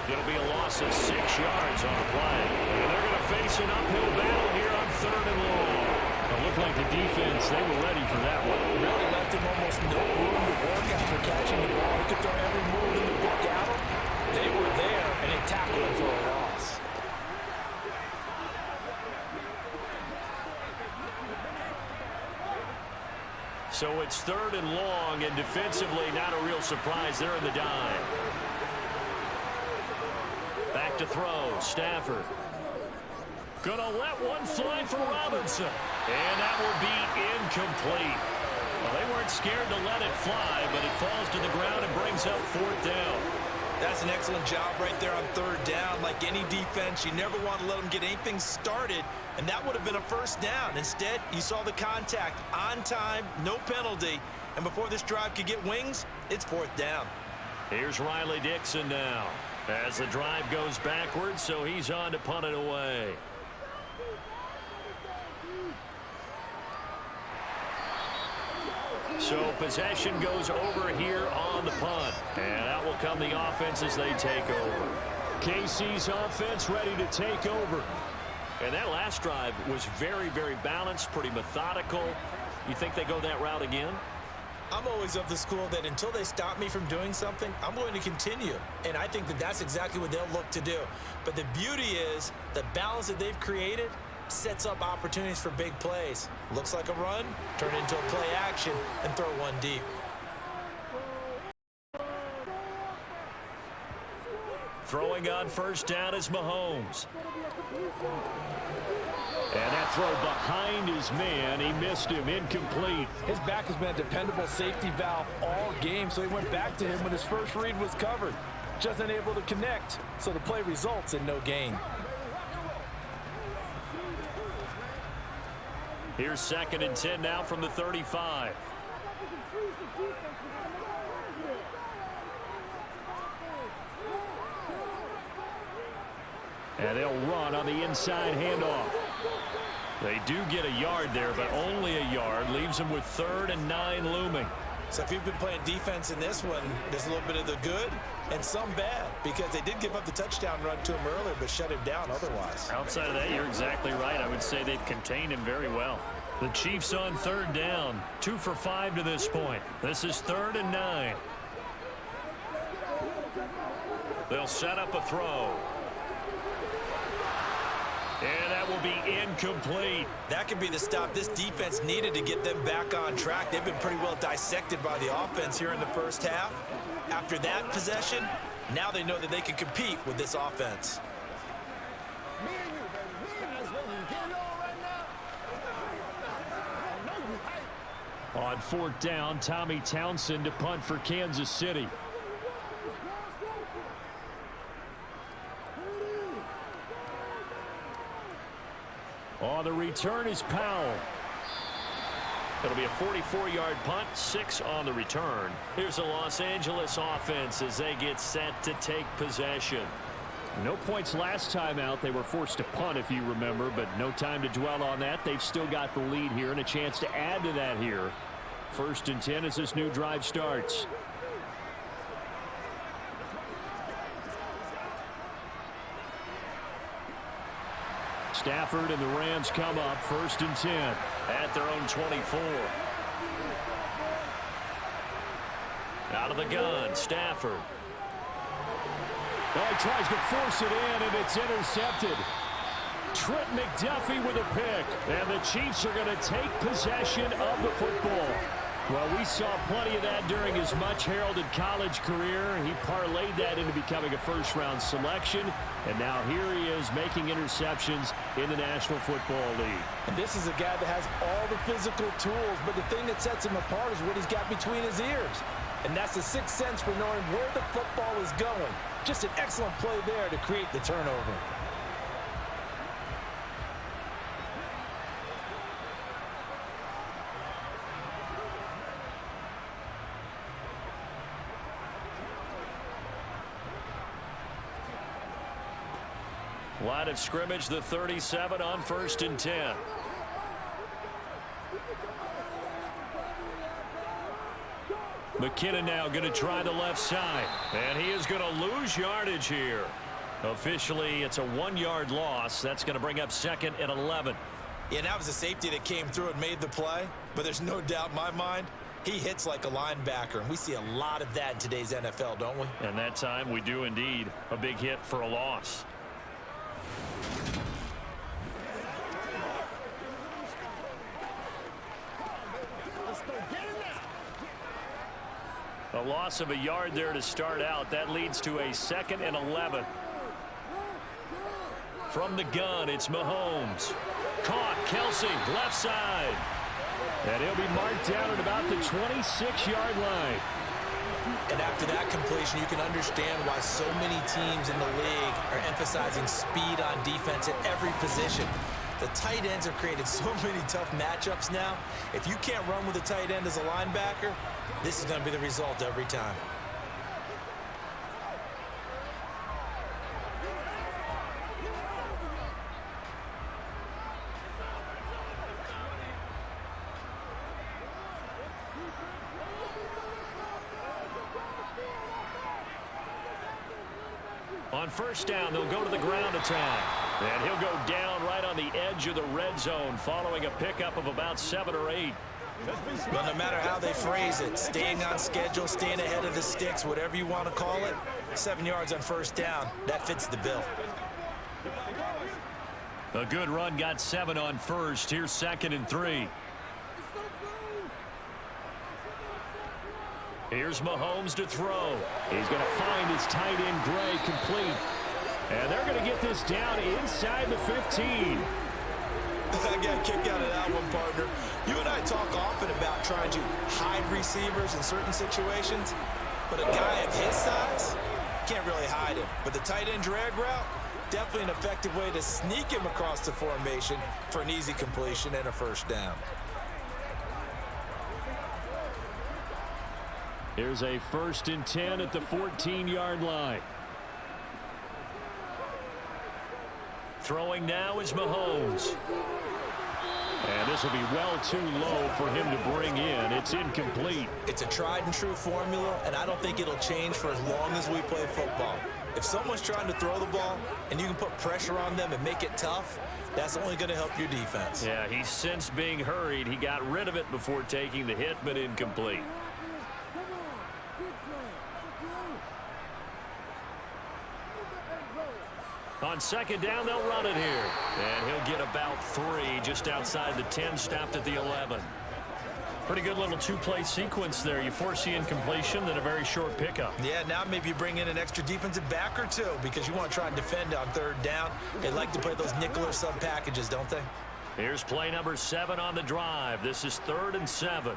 [SPEAKER 2] It'll be a loss of 6 yards on the play. And they're going to face an uphill battle here on 3rd and long. It looked like the defense, they were ready for that one.
[SPEAKER 3] Really left him almost no room to work after catching the ball. He could throw every move in the book at him. They were there, and they tackled him for a loss.
[SPEAKER 2] So it's 3rd and long, and defensively not a real surprise there in the dime. Back to throw, Stafford. Gonna let one fly for Robinson. And that will be incomplete. Well, they weren't scared to let it fly, but it falls to the ground and brings up 4th down.
[SPEAKER 3] That's an excellent job right there on 3rd down. Like any defense, you never want to let them get anything started, and that would have been a 1st down. Instead, you saw the contact on time, no penalty, and before this drive could get wings, it's 4th down.
[SPEAKER 2] Here's Riley Dixon now as the drive goes backwards, so he's on to punt it away. So possession goes over here on the punt. And out will come the offense as they take over. KC's offense ready to take over. And that last drive was very, very balanced, pretty methodical. You think they go that route again?
[SPEAKER 3] I'm always of the school that until they stop me from doing something, I'm going to continue. And I think that that's exactly what they'll look to do. But the beauty is the balance that they've created sets up opportunities for big plays. Looks like a run, turn into a play action, and throw one deep.
[SPEAKER 2] Throwing on 1st down is Mahomes. And that throw behind his man, he missed him, incomplete.
[SPEAKER 3] His back has been a dependable safety valve all game, so he went back to him when his first read was covered. Just unable to connect, so the play results in no gain.
[SPEAKER 2] Here's 2nd and 10 now from the 35. And they'll run on the inside handoff. They do get a yard there, but only a yard. Leaves them with 3rd and 9 looming.
[SPEAKER 3] So if you've been playing defense in this one, there's a little bit of the good and some bad, because they did give up the touchdown run to him earlier, but shut him down otherwise.
[SPEAKER 2] Outside of that, you're exactly right. I would say they've contained him very well. The Chiefs on 3rd down, 2 for 5 to this point. This is 3rd and 9. They'll set up a throw. And that will be incomplete.
[SPEAKER 3] That could be the stop this defense needed to get them back on track. They've been pretty well dissected by the offense here in the first half. After that possession, now they know that they can compete with this offense.
[SPEAKER 2] On 4th down, Tommy Townsend to punt for Kansas City. On the return is Powell. It'll be a 44-yard punt, 6 on the return. Here's the Los Angeles offense as they get set to take possession. No points last time out. They were forced to punt, if you remember, but no time to dwell on that. They've still got the lead here and a chance to add to that here. 1st and 10 as this new drive starts. Stafford and the Rams come up 1st and 10 at their own 24. Out of the gun, Stafford.
[SPEAKER 5] Well, he tries to force it in, and it's intercepted. Trent McDuffie with a pick. And the Chiefs are going to take possession of the football. Well, we saw plenty of that during his much-heralded college career. He parlayed that into becoming a first-round selection. And now here he is making interceptions in the National Football League.
[SPEAKER 3] And this is a guy that has all the physical tools, but the thing that sets him apart is what he's got between his ears. And that's the sixth sense for knowing where the football is going. Just an excellent play there to create the turnover.
[SPEAKER 2] Line of scrimmage, the 37 on 1st and 10. McKinnon now going to try the left side. And he is going to lose yardage here. Officially, it's a 1-yard loss. That's going to bring up 2nd and 11.
[SPEAKER 3] Yeah, that was a safety that came through and made the play. But there's no doubt in my mind, he hits like a linebacker. And we see a lot of that in today's NFL, don't we?
[SPEAKER 2] And that time we do indeed. A big hit for a loss. A loss of a yard there to start out. That leads to a 2nd and 11. From the gun, it's Mahomes. Caught, Kelsey, left side. And he'll be marked down at about the 26-yard line.
[SPEAKER 3] And after that completion, you can understand why so many teams in the league are emphasizing speed on defense at every position. The tight ends have created so many tough matchups now. If you can't run with a tight end as a linebacker, this is going to be the result every time.
[SPEAKER 2] On 1st down, they'll go to the ground attack. And he'll go down right on the edge of the red zone following a pickup of about 7 or 8.
[SPEAKER 3] Well, no matter how they phrase it, staying on schedule, staying ahead of the sticks, whatever you want to call it, 7 yards on 1st down, that fits the bill.
[SPEAKER 2] A good run got 7 on 1st. Here's 2nd and 3. Here's Mahomes to throw. He's going to find his tight end Gray complete. And they're going to get this down inside the 15.
[SPEAKER 3] I got a kick out of that one, partner. You and I talk often about trying to hide receivers in certain situations, but a guy of his size can't really hide him. But the tight end drag route, definitely an effective way to sneak him across the formation for an easy completion and a 1st down.
[SPEAKER 2] Here's a 1st and 10 at the 14-yard line. Throwing now is Mahomes. And this will be well too low for him to bring in. It's incomplete.
[SPEAKER 3] It's a tried and true formula, and I don't think it'll change for as long as we play football. If someone's trying to throw the ball and you can put pressure on them and make it tough, that's only going to help your defense.
[SPEAKER 2] Yeah, he's since being hurried. He got rid of it before taking the hit, but incomplete. On 2nd down, they'll run it here. And he'll get about 3 just outside the 10, stopped at the 11. Pretty good little 2-play sequence there. You force the incompletion, then a very short pickup.
[SPEAKER 3] Yeah, now maybe you bring in an extra defensive back or two because you want to try and defend on 3rd down. They like to play those nickel or sub packages, don't they?
[SPEAKER 2] Here's play number 7 on the drive. This is 3rd and 7.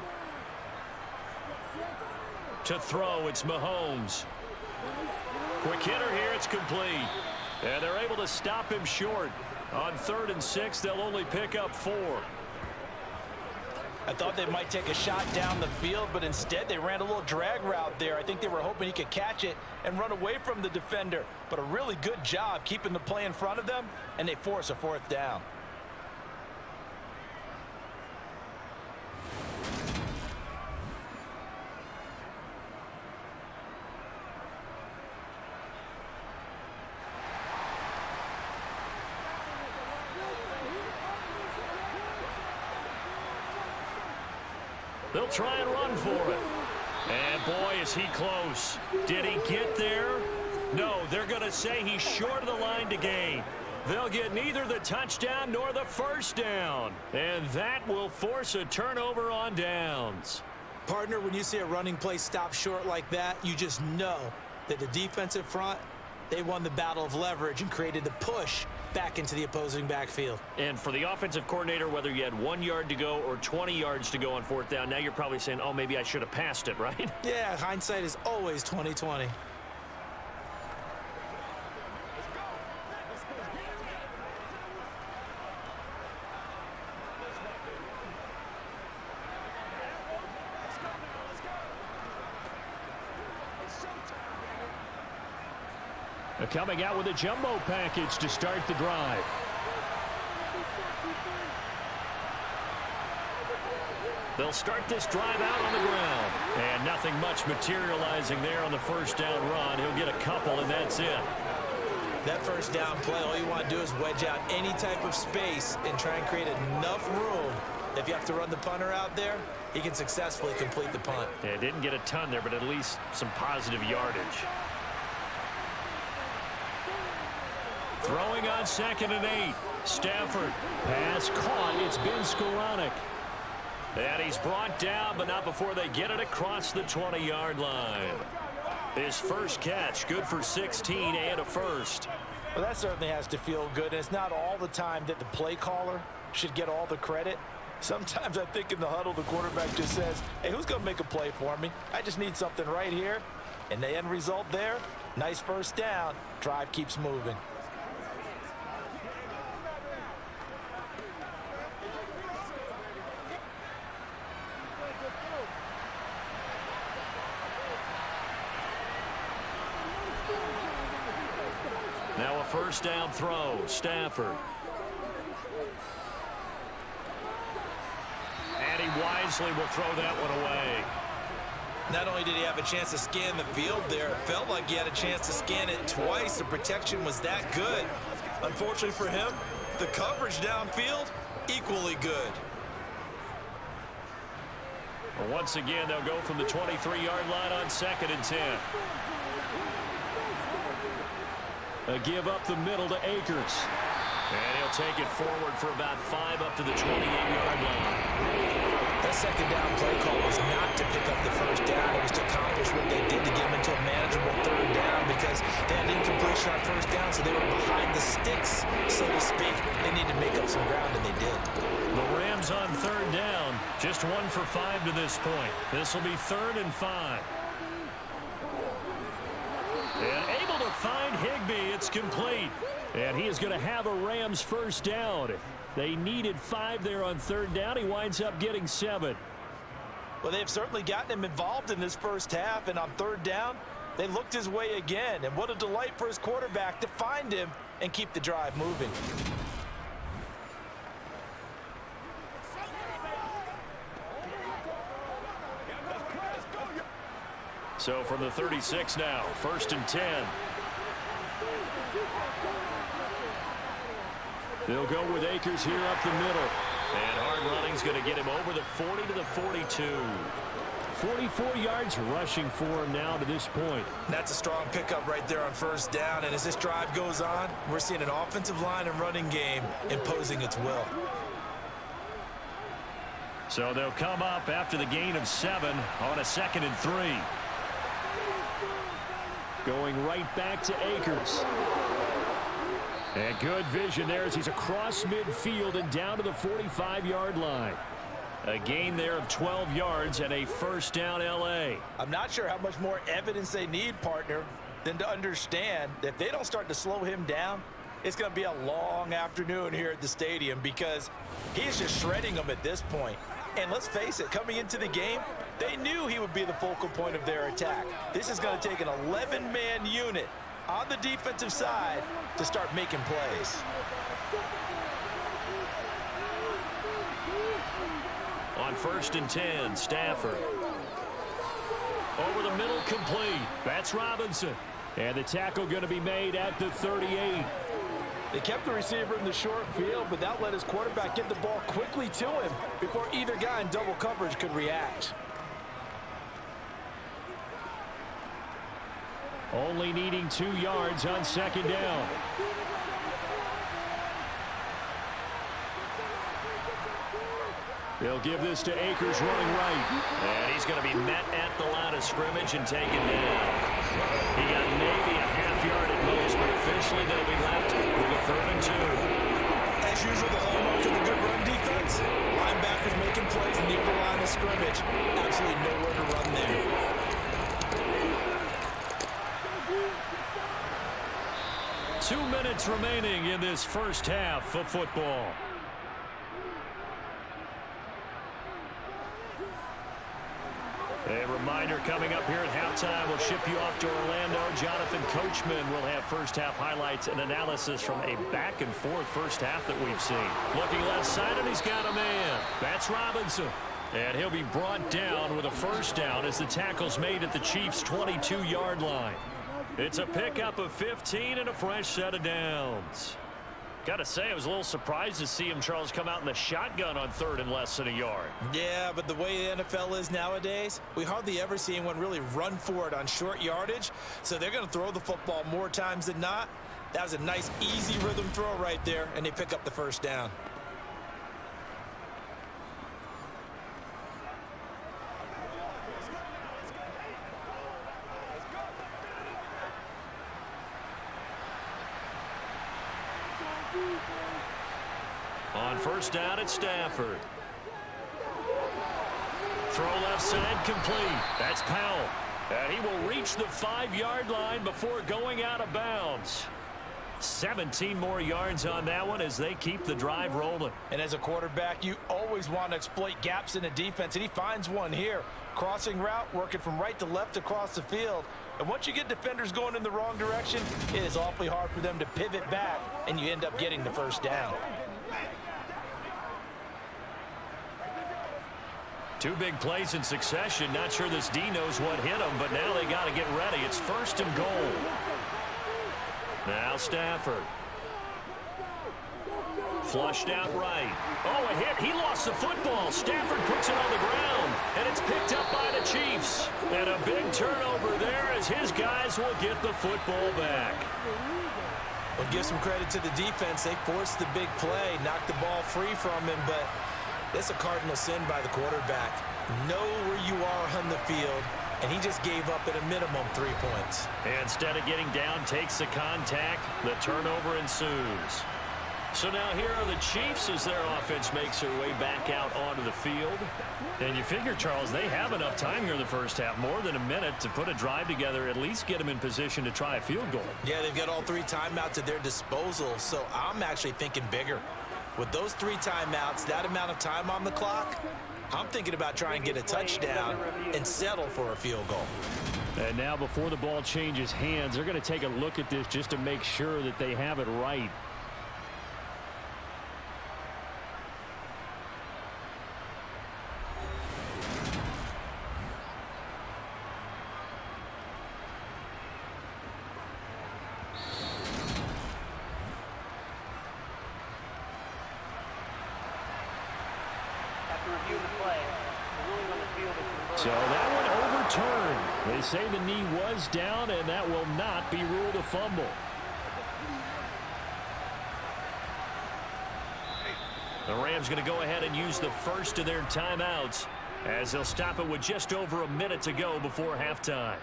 [SPEAKER 2] To throw, it's Mahomes. Quick hitter here, it's complete. And they're able to stop him short. On 3rd and 6, they'll only pick up 4.
[SPEAKER 3] I thought they might take a shot down the field, but instead they ran a little drag route there. I think they were hoping he could catch it and run away from the defender. But a really good job keeping the play in front of them, and they force a 4th down.
[SPEAKER 2] They'll try and run for it. And boy, is he close. Did he get there? No, they're going to say he's short of the line to gain. They'll get neither the touchdown nor the first down. And that will force a turnover on downs.
[SPEAKER 3] Partner, when you see a running play stop short like that, you just know that the defensive front, they won the battle of leverage and created the push back into the opposing backfield.
[SPEAKER 2] And for the offensive coordinator, whether you had 1 yard to go or 20 yards to go on fourth down, now you're probably saying, oh, maybe I should have passed it, right?
[SPEAKER 3] Yeah, hindsight is always 20/20.
[SPEAKER 5] Coming out with a jumbo package to start the drive.
[SPEAKER 2] They'll start this drive out on the ground. And nothing much materializing there on the first down run. He'll get a couple, and that's it.
[SPEAKER 3] That first down play, all you want to do is wedge out any type of space and try and create enough room. If you have to run the punter out there, he can successfully complete the punt.
[SPEAKER 2] Yeah, didn't get a ton there, but at least some positive yardage. Throwing on 2nd and 8. Stafford.
[SPEAKER 5] Pass caught. It's been Skoranek.
[SPEAKER 2] And he's brought down, but not before they get it across the 20-yard line. His first catch, good for 16 and a first.
[SPEAKER 3] Well, that certainly has to feel good. It's not all the time that the play caller should get all the credit. Sometimes I think in the huddle, the quarterback just says, hey, who's going to make a play for me? I just need something right here. And the end result there, nice first down. Drive keeps moving.
[SPEAKER 2] Now a first down throw, Stafford. And he wisely will throw that one away.
[SPEAKER 3] Not only did he have a chance to scan the field there, it felt like he had a chance to scan it twice. The protection was that good. Unfortunately for him, the coverage downfield, equally good.
[SPEAKER 2] Well, once again, they'll go from the 23-yard line on 2nd and 10.
[SPEAKER 5] A give up the middle to Akers.
[SPEAKER 2] And he'll take it forward for about 5 up to the 28-yard line.
[SPEAKER 3] That second down play call was not to pick up the first down. It was to accomplish what they did to get them into a manageable third down because they had incompletion on first down, so they were behind the sticks, so to speak. They needed to make up some ground, and they did.
[SPEAKER 2] The Rams on third down, just 1 for 5 to this point. This will be 3rd and 5. And able to find Higbee. It's complete.
[SPEAKER 5] And he is going to have a Rams first down. They needed 5 there on third down. He winds up getting 7.
[SPEAKER 3] Well, they've certainly gotten him involved in this first half, and on third down, they looked his way again. And what a delight for his quarterback to find him and keep the drive moving.
[SPEAKER 2] So from the 36 now, 1st and 10.
[SPEAKER 5] They'll go with Akers here up the middle.
[SPEAKER 2] And hard running's going to get him over the 40 to the 42.
[SPEAKER 5] 44 yards rushing for him now to this point.
[SPEAKER 3] That's a strong pickup right there on first down. And as this drive goes on, we're seeing an offensive line and running game imposing its will.
[SPEAKER 2] So they'll come up after the gain of 7 on a 2nd and 3.
[SPEAKER 5] Going right back to Akers. And good vision there as he's across midfield and down to the 45-yard line.
[SPEAKER 2] A gain there of 12 yards and a first down L.A.
[SPEAKER 3] I'm not sure how much more evidence they need, partner, than to understand that if they don't start to slow him down, it's going to be a long afternoon here at the stadium because he's just shredding them at this point. And let's face it, coming into the game, they knew he would be the focal point of their attack. This is going to take an 11-man unit on the defensive side to start making plays.
[SPEAKER 2] On 1st and 10, Stafford. Over the middle, complete. That's Robinson.
[SPEAKER 5] And the tackle going to be made at the 38.
[SPEAKER 3] They kept the receiver in the short field, but that let his quarterback get the ball quickly to him before either guy in double coverage could react.
[SPEAKER 5] Only needing 2 yards on second down. They'll give this to Akers running right.
[SPEAKER 2] And he's going to be met at the line of scrimmage and taken down. He got maybe a half yard at most, but officially they'll be left with a 3rd and 2.
[SPEAKER 3] As usual, the hallmark of the good run defense. Linebackers making plays near the line of scrimmage. Absolutely nowhere to run there.
[SPEAKER 5] Two minutes remaining in this first half of football. A reminder coming up here at halftime. We'll ship you off to Orlando. Jonathan Coachman will have first-half highlights and analysis from a back-and-forth first half that we've seen. Looking left side, and he's got a man. That's Robinson. And he'll be brought down with a first down as the tackle's made at the Chiefs' 22-yard line. It's a pickup of 15 and a fresh set of downs. Got to say, I was a little surprised to see him, Charles, come out in the shotgun on 3rd and less than a yard.
[SPEAKER 3] Yeah, but the way the NFL is nowadays, we hardly ever see anyone really run for it on short yardage. So they're going to throw the football more times than not. That was a nice, easy rhythm throw right there, and they pick up the first down.
[SPEAKER 2] On first down, it's Stafford. Throw left side complete. That's Powell. And he will reach the 5-yard line before going out of bounds. 17 more yards on that one as they keep the drive rolling.
[SPEAKER 3] And as a quarterback, you always want to exploit gaps in the defense, and he finds one here. Crossing route, working from right to left across the field. And once you get defenders going in the wrong direction, it is awfully hard for them to pivot back, and you end up getting the first down.
[SPEAKER 2] 2 big plays in succession. Not sure this D knows what hit him, but now they got to get ready. It's 1st and goal. Now Stafford. Flushed out right. Oh, a hit. He lost the football. Stafford puts it on the ground, and it's picked up by the Chiefs. And a big turnover there as his guys will get the football back.
[SPEAKER 3] Well, give some credit to the defense. They forced the big play, knocked the ball free from him, but that's a cardinal sin by the quarterback. Know where you are on the field, and he just gave up at a minimum 3 points.
[SPEAKER 2] And instead of getting down, takes the contact. The turnover ensues. So now here are the Chiefs as their offense makes their way back out onto the field.
[SPEAKER 5] And you figure, Charles, they have enough time here in the first half, more than a minute, to put a drive together, at least get them in position to try a field goal.
[SPEAKER 3] Yeah, they've got all 3 timeouts at their disposal, so I'm actually thinking bigger. With those 3 timeouts, that amount of time on the clock, I'm thinking about trying to get a touchdown and settle for a field goal.
[SPEAKER 5] And now before the ball changes hands, they're going to take a look at this just to make sure that they have it right. So that one overturned. They say the knee was down, and that will not be ruled a fumble.
[SPEAKER 2] The Rams going to go ahead and use the first of their timeouts as they'll stop it with just over a minute to go before halftime.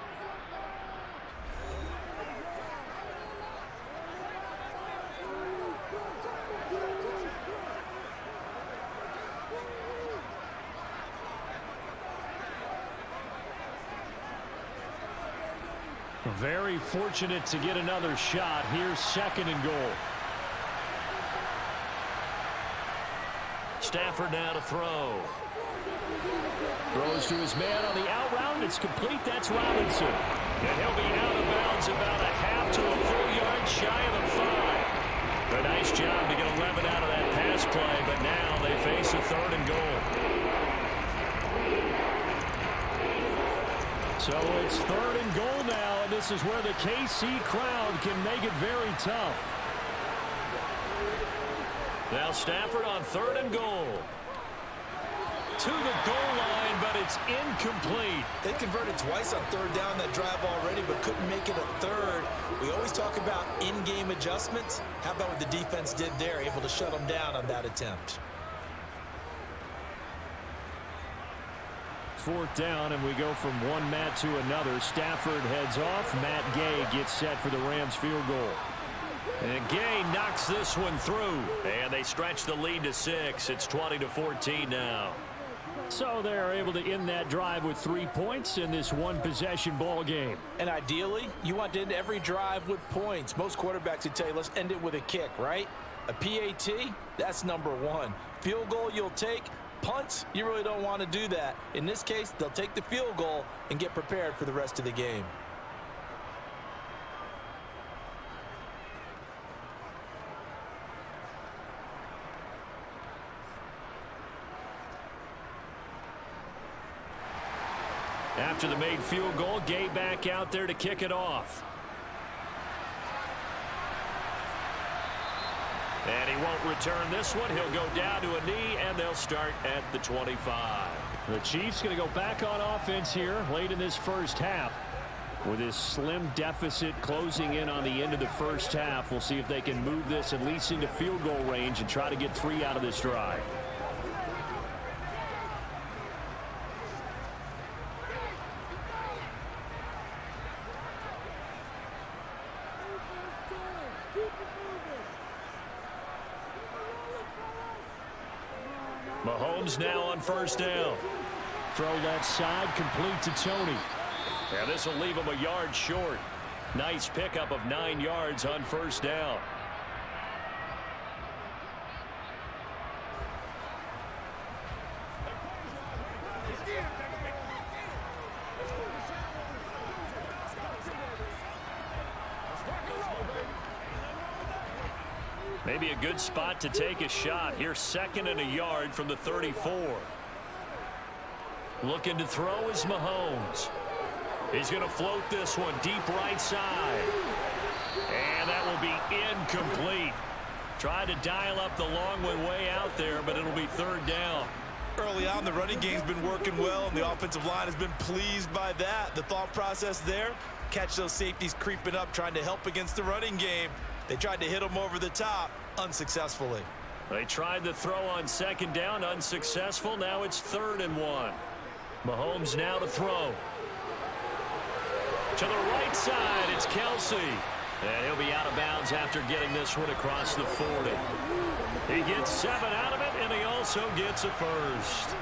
[SPEAKER 5] Very fortunate to get another shot. Here's 2nd and goal.
[SPEAKER 2] Stafford now to throw.
[SPEAKER 5] Throws to his man on the out route. It's complete. That's Robinson.
[SPEAKER 2] And he'll be out of bounds about a half to a full yard shy of the 5. A nice job to get 11 out of that pass play, but now they face a 3rd and goal.
[SPEAKER 5] So it's 3rd and goal now, and this is where the KC crowd can make it very tough.
[SPEAKER 2] Now Stafford on 3rd and goal. to the goal line, but it's incomplete.
[SPEAKER 3] They converted twice on third down that drive already, but couldn't make it a third. We always talk about in-game adjustments. How about what the defense did there, able to shut them down on that attempt?
[SPEAKER 5] Fourth down, and we go from one Matt to another. Stafford heads off. Matt Gay gets set for the Rams field goal.
[SPEAKER 2] And Gay knocks this one through. And they stretch the lead to 6. It's 20-14 now.
[SPEAKER 5] So they're able to end that drive with 3 points in this one-possession ball game.
[SPEAKER 3] And ideally, you want to end every drive with points. Most quarterbacks would tell you, let's end it with a kick, right? A PAT, that's number one. Field goal you'll take. Punts, you really don't want to do that. In this case, they'll take the field goal and get prepared for the rest of the game.
[SPEAKER 2] After the made field goal, Gay back out there to kick it off. And he won't return this one. He'll go down to a knee, and they'll start at the 25.
[SPEAKER 5] The Chiefs going to go back on offense here late in this first half. With this slim deficit closing in on the end of the first half, we'll see if they can move this at least into field goal range and try to get 3 out of this drive.
[SPEAKER 2] Mahomes now on first down.
[SPEAKER 5] Throw left side, complete to Tony.
[SPEAKER 2] And this will leave him a yard short. Nice pickup of 9 yards on first down. Maybe a good spot to take a shot. Here's 2nd and a yard from the 34. Looking to throw is Mahomes. He's going to float this one deep right side. And that will be incomplete. Tried to dial up the long one way out there, but it'll be 3rd down.
[SPEAKER 3] Early on, the running game's been working well, and the offensive line has been pleased by that. The thought process there, catch those safeties creeping up, trying to help against the running game. They tried to hit him over the top, unsuccessfully.
[SPEAKER 2] They tried the throw on 2nd down, unsuccessful. Now it's 3rd and 1. Mahomes now to throw. To the right side, it's Kelsey. And he'll be out of bounds after getting this one across the 40. He gets 7 out of it, and he also gets a first.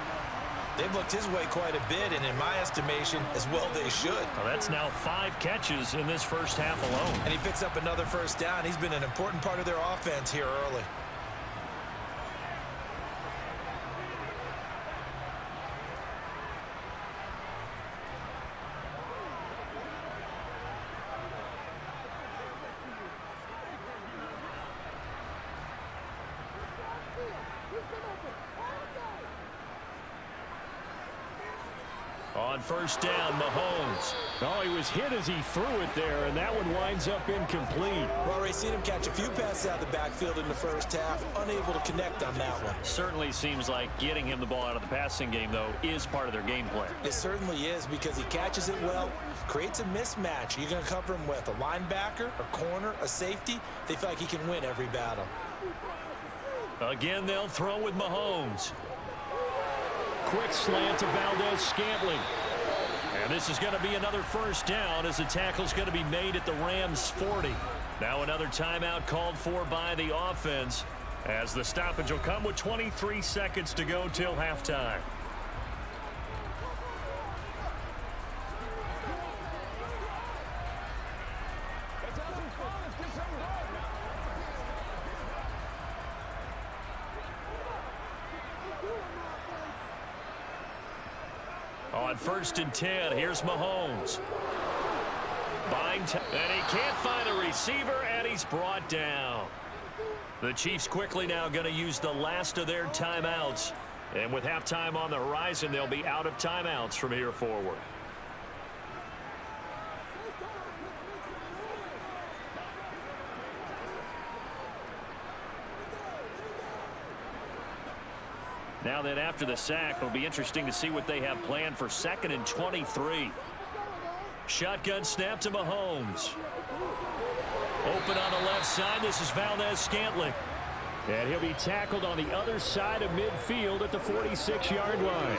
[SPEAKER 3] They've looked his way quite a bit, and in my estimation, as well they should.
[SPEAKER 2] Well, that's now 5 catches in this first half alone.
[SPEAKER 3] And he picks up another first down. He's been an important part of their offense here early.
[SPEAKER 2] On first down, Mahomes.
[SPEAKER 5] Oh, he was hit as he threw it there, and that one winds up incomplete.
[SPEAKER 3] Well, Ray, seen him catch a few passes out of the backfield in the first half, unable to connect on that one.
[SPEAKER 2] Certainly seems like getting him the ball out of the passing game, though, is part of their game plan.
[SPEAKER 3] It certainly is, because he catches it well, creates a mismatch. You're going to cover him with a linebacker, a corner, a safety. They feel like he can win every battle.
[SPEAKER 2] Again, they'll throw with Mahomes.
[SPEAKER 5] Quick slant to Valdez-Scantling.
[SPEAKER 2] And this is going to be another first down as the tackle's going to be made at the Rams' 40. Now another timeout called for by the offense as the stoppage will come with 23 seconds to go till halftime. On 1st and 10, here's Mahomes. And he can't find a receiver, and he's brought down. The Chiefs quickly now going to use the last of their timeouts. And with halftime on the horizon, they'll be out of timeouts from here forward. Now then, after the sack, it'll be interesting to see what they have planned for 2nd and 23. Shotgun snap to Mahomes. Open on the left side. This is Valdez-Scantling.
[SPEAKER 5] And he'll be tackled on the other side of midfield at the 46-yard line.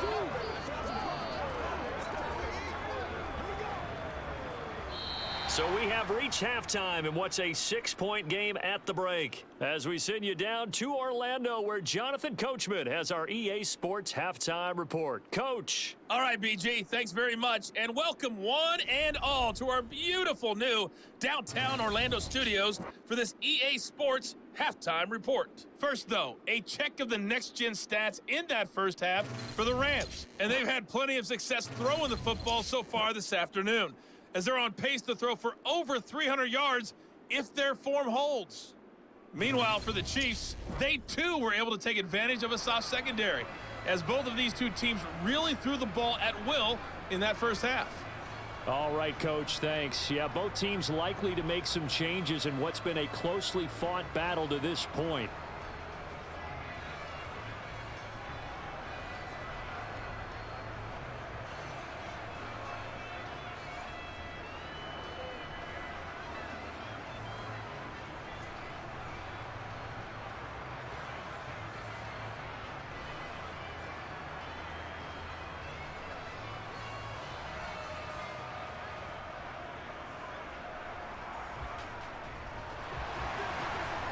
[SPEAKER 2] So we have reached halftime in what's a 6-point game at the break. As we send you down to Orlando, where Jonathan Coachman has our EA Sports halftime report. Coach.
[SPEAKER 6] All right, BG, thanks very much. And welcome one and all to our beautiful new downtown Orlando studios for this EA Sports halftime report. First, though, a check of the next-gen stats in that first half for the Rams. And they've had plenty of success throwing the football so far this afternoon, as they're on pace to throw for over 300 yards if their form holds. Meanwhile, for the Chiefs, they too were able to take advantage of a soft secondary, as both of these two teams really threw the ball at will in that first half.
[SPEAKER 5] All right, Coach, thanks. Yeah, both teams likely to make some changes in what's been a closely fought battle to this point.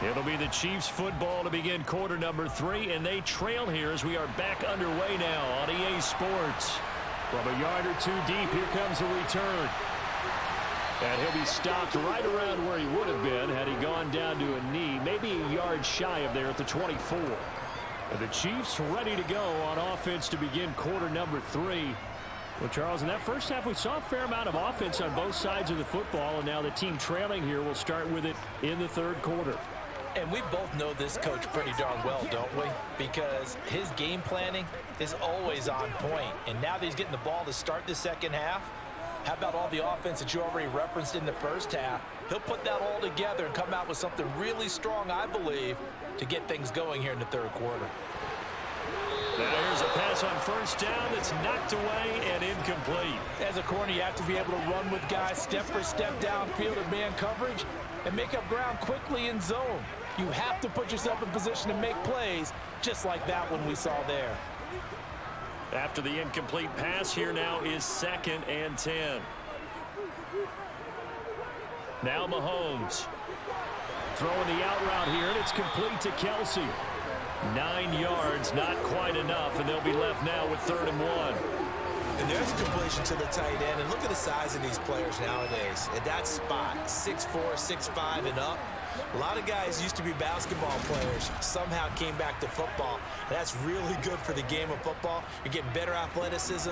[SPEAKER 2] It'll be the Chiefs football to begin quarter number 3, and they trail here as we are back underway now on EA Sports.
[SPEAKER 5] From a yard or two deep, here comes a return. And he'll be stopped right around where he would have been had he gone down to a knee, maybe a yard shy of there at the 24. And the Chiefs ready to go on offense to begin quarter number 3. Well, Charles, in that first half, we saw a fair amount of offense on both sides of the football, and now the team trailing here will start with it in the third quarter.
[SPEAKER 3] And we both know this coach pretty darn well, don't we? Because his game planning is always on point. And now that he's getting the ball to start the second half, how about all the offense that you already referenced in the first half? He'll put that all together and come out with something really strong, I believe, to get things going here in the third quarter.
[SPEAKER 2] Now here's a pass on first down that's knocked away and incomplete.
[SPEAKER 3] As a corner, you have to be able to run with guys step for step downfield in man coverage and make up ground quickly in zone. You have to put yourself in position to make plays, just like that one we saw there.
[SPEAKER 2] After the incomplete pass, here now is 2nd and 10. Now Mahomes.
[SPEAKER 5] Throwing the out route here, and it's complete to Kelsey.
[SPEAKER 2] 9 yards, not quite enough, and they'll be left now with 3rd and 1.
[SPEAKER 7] And there's a completion to the tight end. And look at the size of these players nowadays. At that spot, 6'4", 6'5", and up. A lot of guys used to be basketball players, somehow came back to football. And that's really good for the game of football. You're getting better athleticism,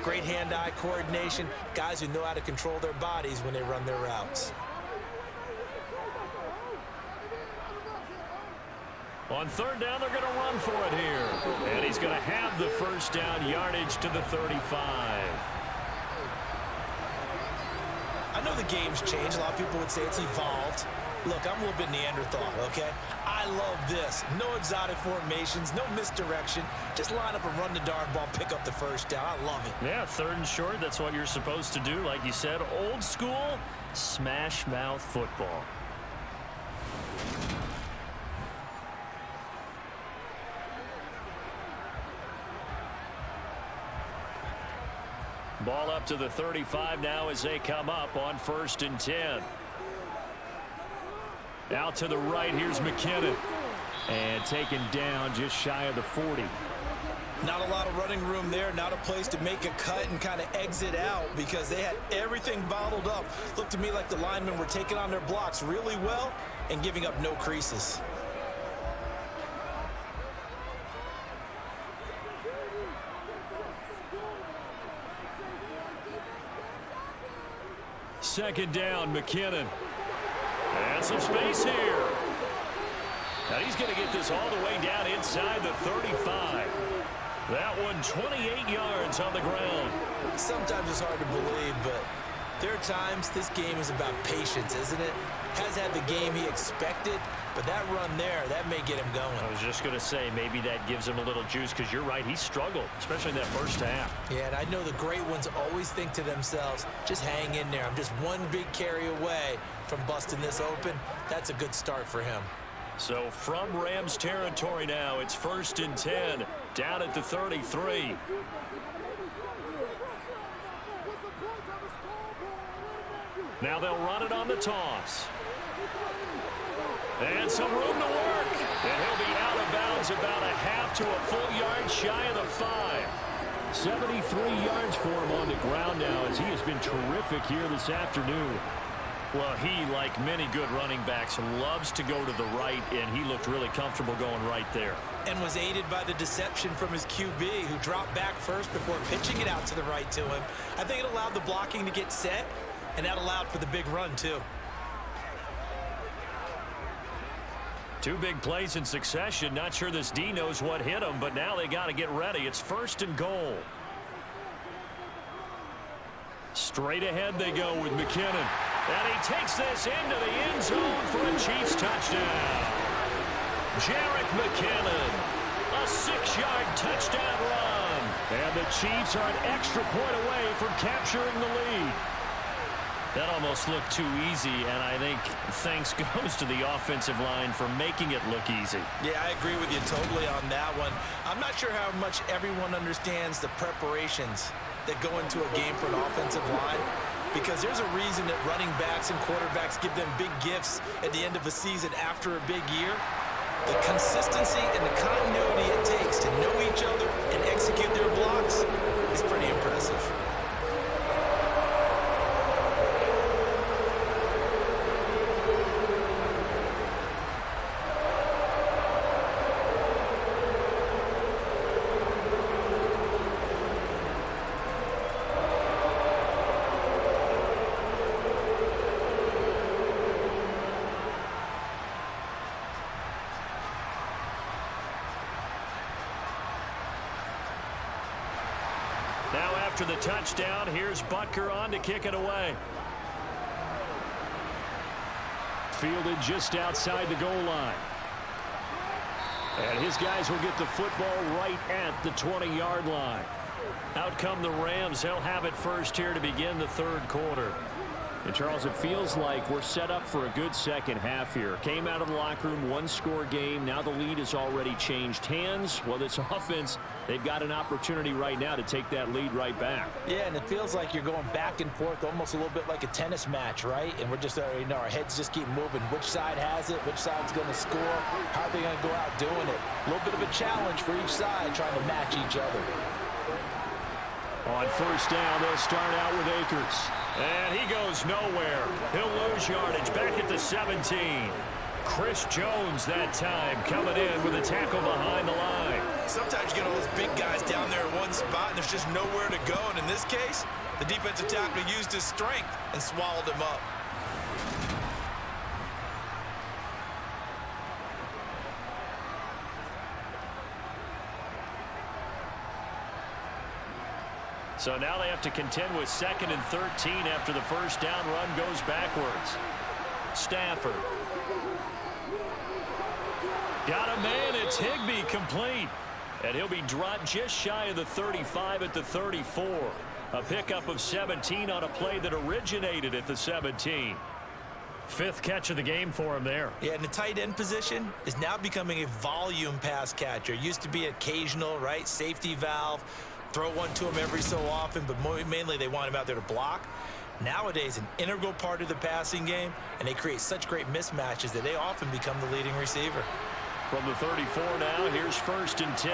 [SPEAKER 7] great hand-eye coordination, guys who know how to control their bodies when they run their routes.
[SPEAKER 2] On 3rd down, they're going to run for it here. And he's going to have the first down, yardage to the 35.
[SPEAKER 7] I know the game's changed. A lot of people would say it's evolved. Look, I'm a little bit Neanderthal, okay? I love this. No exotic formations, no misdirection. Just line up and run the darn ball, pick up the first down. I love it.
[SPEAKER 2] Yeah, 3rd and short, that's what you're supposed to do. Like you said, old school, smash mouth football. Ball up to the 35 now as they come up on 1st and 10. Out to the right, here's McKinnon.
[SPEAKER 5] And taken down just shy of the 40.
[SPEAKER 7] Not a lot of running room there, not a place to make a cut and kind of exit out because they had everything bottled up. Looked to me like the linemen were taking on their blocks really well and giving up no creases.
[SPEAKER 2] Second down, McKinnon. And some space here. Now he's going to get this all the way down inside the 35. That one 28 yards on the ground.
[SPEAKER 7] Sometimes it's hard to believe, but there are times this game is about patience, isn't it? has had the game he expected, but that run there, that may get him going.
[SPEAKER 2] I was just going to say, maybe that gives him a little juice, because you're right, he struggled, especially in that first half.
[SPEAKER 7] Yeah, and I know the great ones always think to themselves, just hang in there. I'm just one big carry away from busting this open. That's a good start for him.
[SPEAKER 2] So from Rams territory now, it's 1st and 10, down at the 33. Now they'll run it on the toss. And some room to work. And he'll be out of bounds about a half to a full yard shy of the 5.
[SPEAKER 5] 73 yards for him on the ground now, as he has been terrific here this afternoon.
[SPEAKER 2] Well, he, like many good running backs, loves to go to the right, and he looked really comfortable going right there.
[SPEAKER 7] And was aided by the deception from his QB, who dropped back first before pitching it out to the right to him. I think it allowed the blocking to get set, and that allowed for the big run, too.
[SPEAKER 2] 2 big plays in succession. Not sure this D knows what hit him, but now they got to get ready. It's 1st and goal. Straight ahead they go with McKinnon. And he takes this into the end zone for a Chiefs touchdown. Jerick McKinnon, a 6-yard touchdown run.
[SPEAKER 5] And the Chiefs are an extra point away from capturing the lead.
[SPEAKER 2] That almost looked too easy, and I think thanks goes to the offensive line for making it look easy.
[SPEAKER 7] Yeah, I agree with you totally on that one. I'm not sure how much everyone understands the preparations that go into a game for an offensive line, because there's a reason that running backs and quarterbacks give them big gifts at the end of a season after a big year. The consistency and the continuity it takes to know each other and execute their blocks is pretty impressive.
[SPEAKER 2] Now after the touchdown, here's Butker on to kick it away.
[SPEAKER 5] Fielded just outside the goal line. And his guys will get the football right at the 20-yard line.
[SPEAKER 2] Out come the Rams. They'll have it first here to begin the 3rd quarter.
[SPEAKER 5] And Charles, it feels like we're set up for a good second half here. Came out of the locker room, 1-score game. Now the lead has already changed hands. Well, this offense, they've got an opportunity right now to take that lead right back.
[SPEAKER 3] Yeah, and it feels like you're going back and forth, almost a little bit like a tennis match, right? And we're just, our heads just keep moving. Which side has it? Which side's going to score? How are they going to go out doing it? A little bit of a challenge for each side, trying to match each other.
[SPEAKER 5] On 1st down, they'll start out with Akers.
[SPEAKER 2] And he goes nowhere. He'll lose yardage back at the 17. Chris Jones that time coming in with a tackle behind the line.
[SPEAKER 7] Sometimes you get all those big guys down there in one spot, and there's just nowhere to go. And in this case, the defensive tackle used his strength and swallowed him up.
[SPEAKER 2] So now they have to contend with 2nd and 13 after the 1st down run goes backwards. Stafford. Got a man. It's Higbee complete. And he'll be dropped just shy of the 35 at the 34. A pickup of 17 on a play that originated at the 17. 5th catch of the game for him there.
[SPEAKER 7] Yeah, and the tight end position is now becoming a volume pass catcher. Used to be occasional, right? Safety valve. Throw one to him every so often, but mainly they want him out there to block. Nowadays, an integral part of the passing game, and they create such great mismatches that they often become the leading receiver.
[SPEAKER 2] From the 34 now, here's 1st and 10.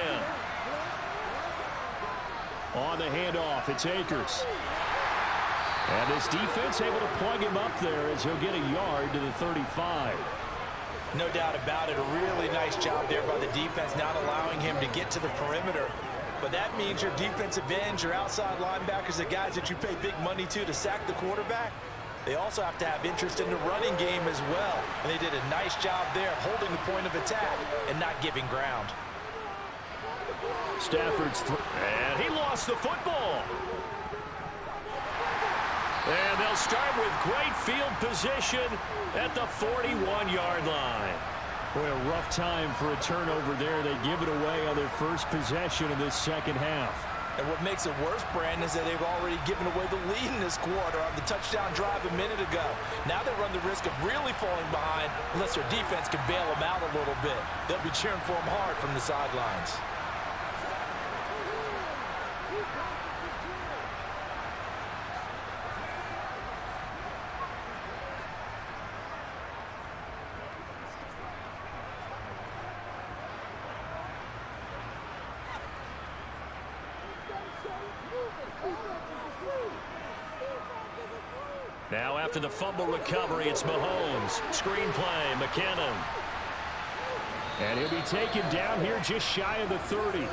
[SPEAKER 5] On the handoff, it's Akers. And this defense able to plug him up there as he'll get a yard to the 35.
[SPEAKER 3] No doubt about it. A really nice job there by the defense, not allowing him to get to the perimeter. But that means your defensive ends, your outside linebackers, the guys that you pay big money to sack the quarterback, they also have to have interest in the running game as well. And they did a nice job there holding the point of attack and not giving ground.
[SPEAKER 5] Stafford's
[SPEAKER 2] and he lost the football. And they'll start with great field position at the 41-yard line.
[SPEAKER 5] Boy, a rough time for a turnover there. They give it away on their first possession of this second half.
[SPEAKER 3] And what makes it worse, Brandon, is that they've already given away the lead in this quarter on the touchdown drive a minute ago. Now they run the risk of really falling behind unless their defense can bail them out a little bit. They'll be cheering for them hard from the sidelines.
[SPEAKER 2] Now after the fumble recovery, it's Mahomes. Screen play, McKinnon.
[SPEAKER 5] And he'll be taken down here just shy of the 30.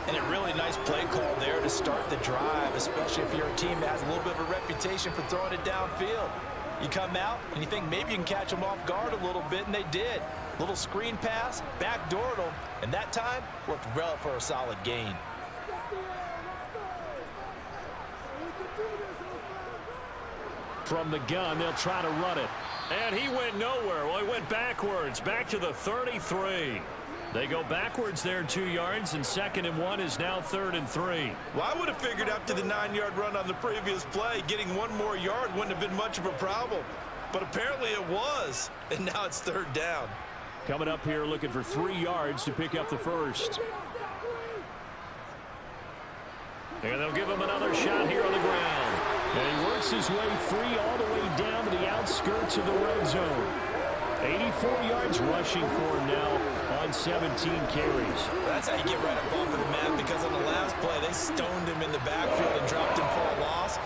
[SPEAKER 3] And a really nice play call there to start the drive, especially if you're a team that has a little bit of a reputation for throwing it downfield. You come out and you think maybe you can catch them off guard a little bit, and they did. Little screen pass, backdoored them, and that time worked well for a solid gain.
[SPEAKER 5] From the gun, they'll try to run it.
[SPEAKER 2] And he went nowhere. Well, he went backwards, back to the 33. They go backwards there 2 yards, and 2nd and 1 is now 3rd and 3.
[SPEAKER 3] Well, I would have figured after the 9-yard run on the previous play, getting one more yard wouldn't have been much of a problem. But apparently it was, and now it's 3rd down.
[SPEAKER 5] Coming up here looking for 3 yards to pick up the first.
[SPEAKER 2] And they'll give him another shot here on the ground.
[SPEAKER 5] And he works his way free all the way down to the outskirts of the red zone. 84 yards rushing for him now on 17 carries.
[SPEAKER 3] That's how you get right up off of the map, because on the last play, they stoned him in the backfield and dropped him for a loss.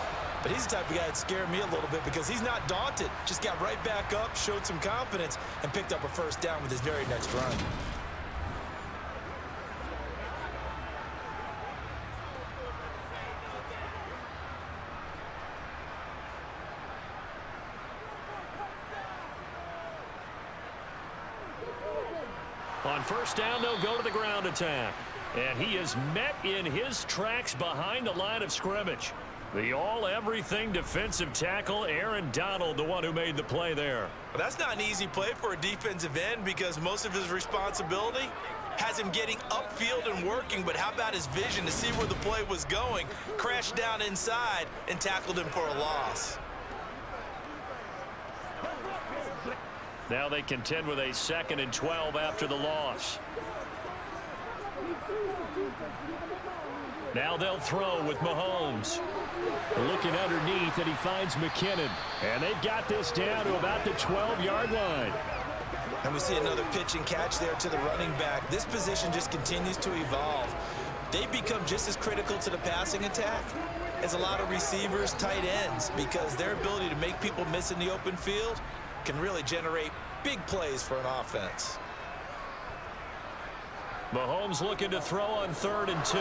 [SPEAKER 3] But he's the type of guy that scared me a little bit because he's not daunted. Just got right back up, showed some confidence, and picked up a first down with his very next run.
[SPEAKER 2] On first down, they'll go to the ground attack. And he is met in his tracks behind the line of scrimmage. The all-everything defensive tackle, Aaron Donald, the one who made the play there.
[SPEAKER 3] Well, that's not an easy play for a defensive end because most of his responsibility has him getting upfield and working, but how about his vision to see where the play was going, crashed down inside, and tackled him for a loss.
[SPEAKER 2] Now they contend with a 2nd and 12 after the loss. Now they'll throw with Mahomes.
[SPEAKER 5] Looking underneath, and he finds McKinnon. And they've got this down to about the 12-yard line.
[SPEAKER 3] And we see another pitch and catch there to the running back. This position just continues to evolve. They become just as critical to the passing attack as a lot of receivers, tight ends, because their ability to make people miss in the open field can really generate big plays for an offense.
[SPEAKER 2] Mahomes looking to throw on 3rd and 2.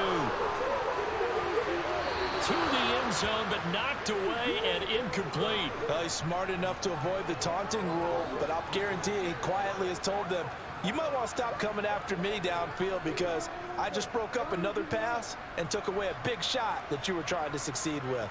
[SPEAKER 2] To the end zone, but knocked away and incomplete.
[SPEAKER 3] Well, he's smart enough to avoid the taunting rule, but I'll guarantee he quietly has told them, you might want to stop coming after me downfield because I just broke up another pass and took away a big shot that you were trying to succeed with.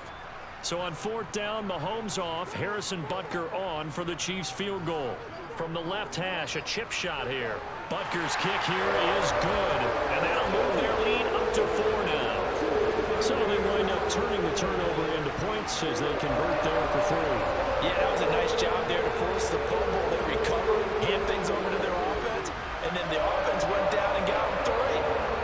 [SPEAKER 2] So on 4th down, Mahomes off, Harrison Butker on for the Chiefs field goal. From the left hash, a chip shot here. Butker's kick here is good, and that'll move their lead up to 4 now.
[SPEAKER 5] So they wind up turning the turnover into points as they convert there for 3.
[SPEAKER 3] Yeah, that was a nice job there to force the fumble. They recovered, hand things over to their offense, and then the offense went down and got them 3.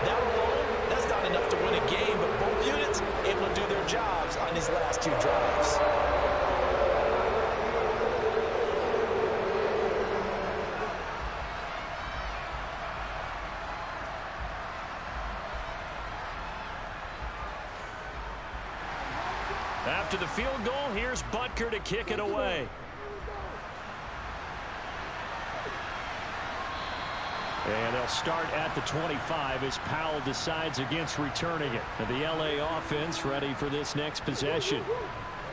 [SPEAKER 3] That alone, that's not enough to win a game, but both units able to do their jobs on these last 2 drives.
[SPEAKER 2] After the field goal, here's Butker to kick it away.
[SPEAKER 5] And they'll start at the 25 as Powell decides against returning it. And the LA offense ready for this next possession.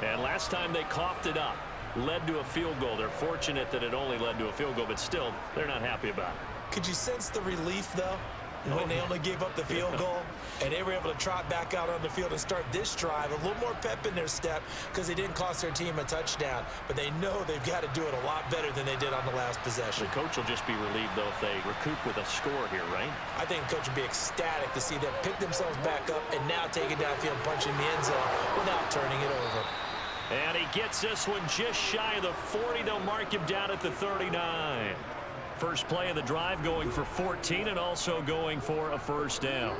[SPEAKER 2] And last time they coughed it up, led to a field goal. They're fortunate that it only led to a field goal, but still, they're not happy about it.
[SPEAKER 3] Could you sense the relief, though?
[SPEAKER 7] when they only gave up the field goal, and they were able to trot back out on the field and start this drive. A little more pep in their step because they didn't cost their team a touchdown, but they know they've got to do it a lot better than they did on the last possession.
[SPEAKER 2] The coach will just be relieved, though, if they recoup with a score here, right?
[SPEAKER 7] I think the coach would be ecstatic to see them pick themselves back up and now take it downfield, punching the end zone without turning it over.
[SPEAKER 2] And he gets this one just shy of the 40. They'll mark him down at the 39. First play of the drive going for 14 and also going for a first down.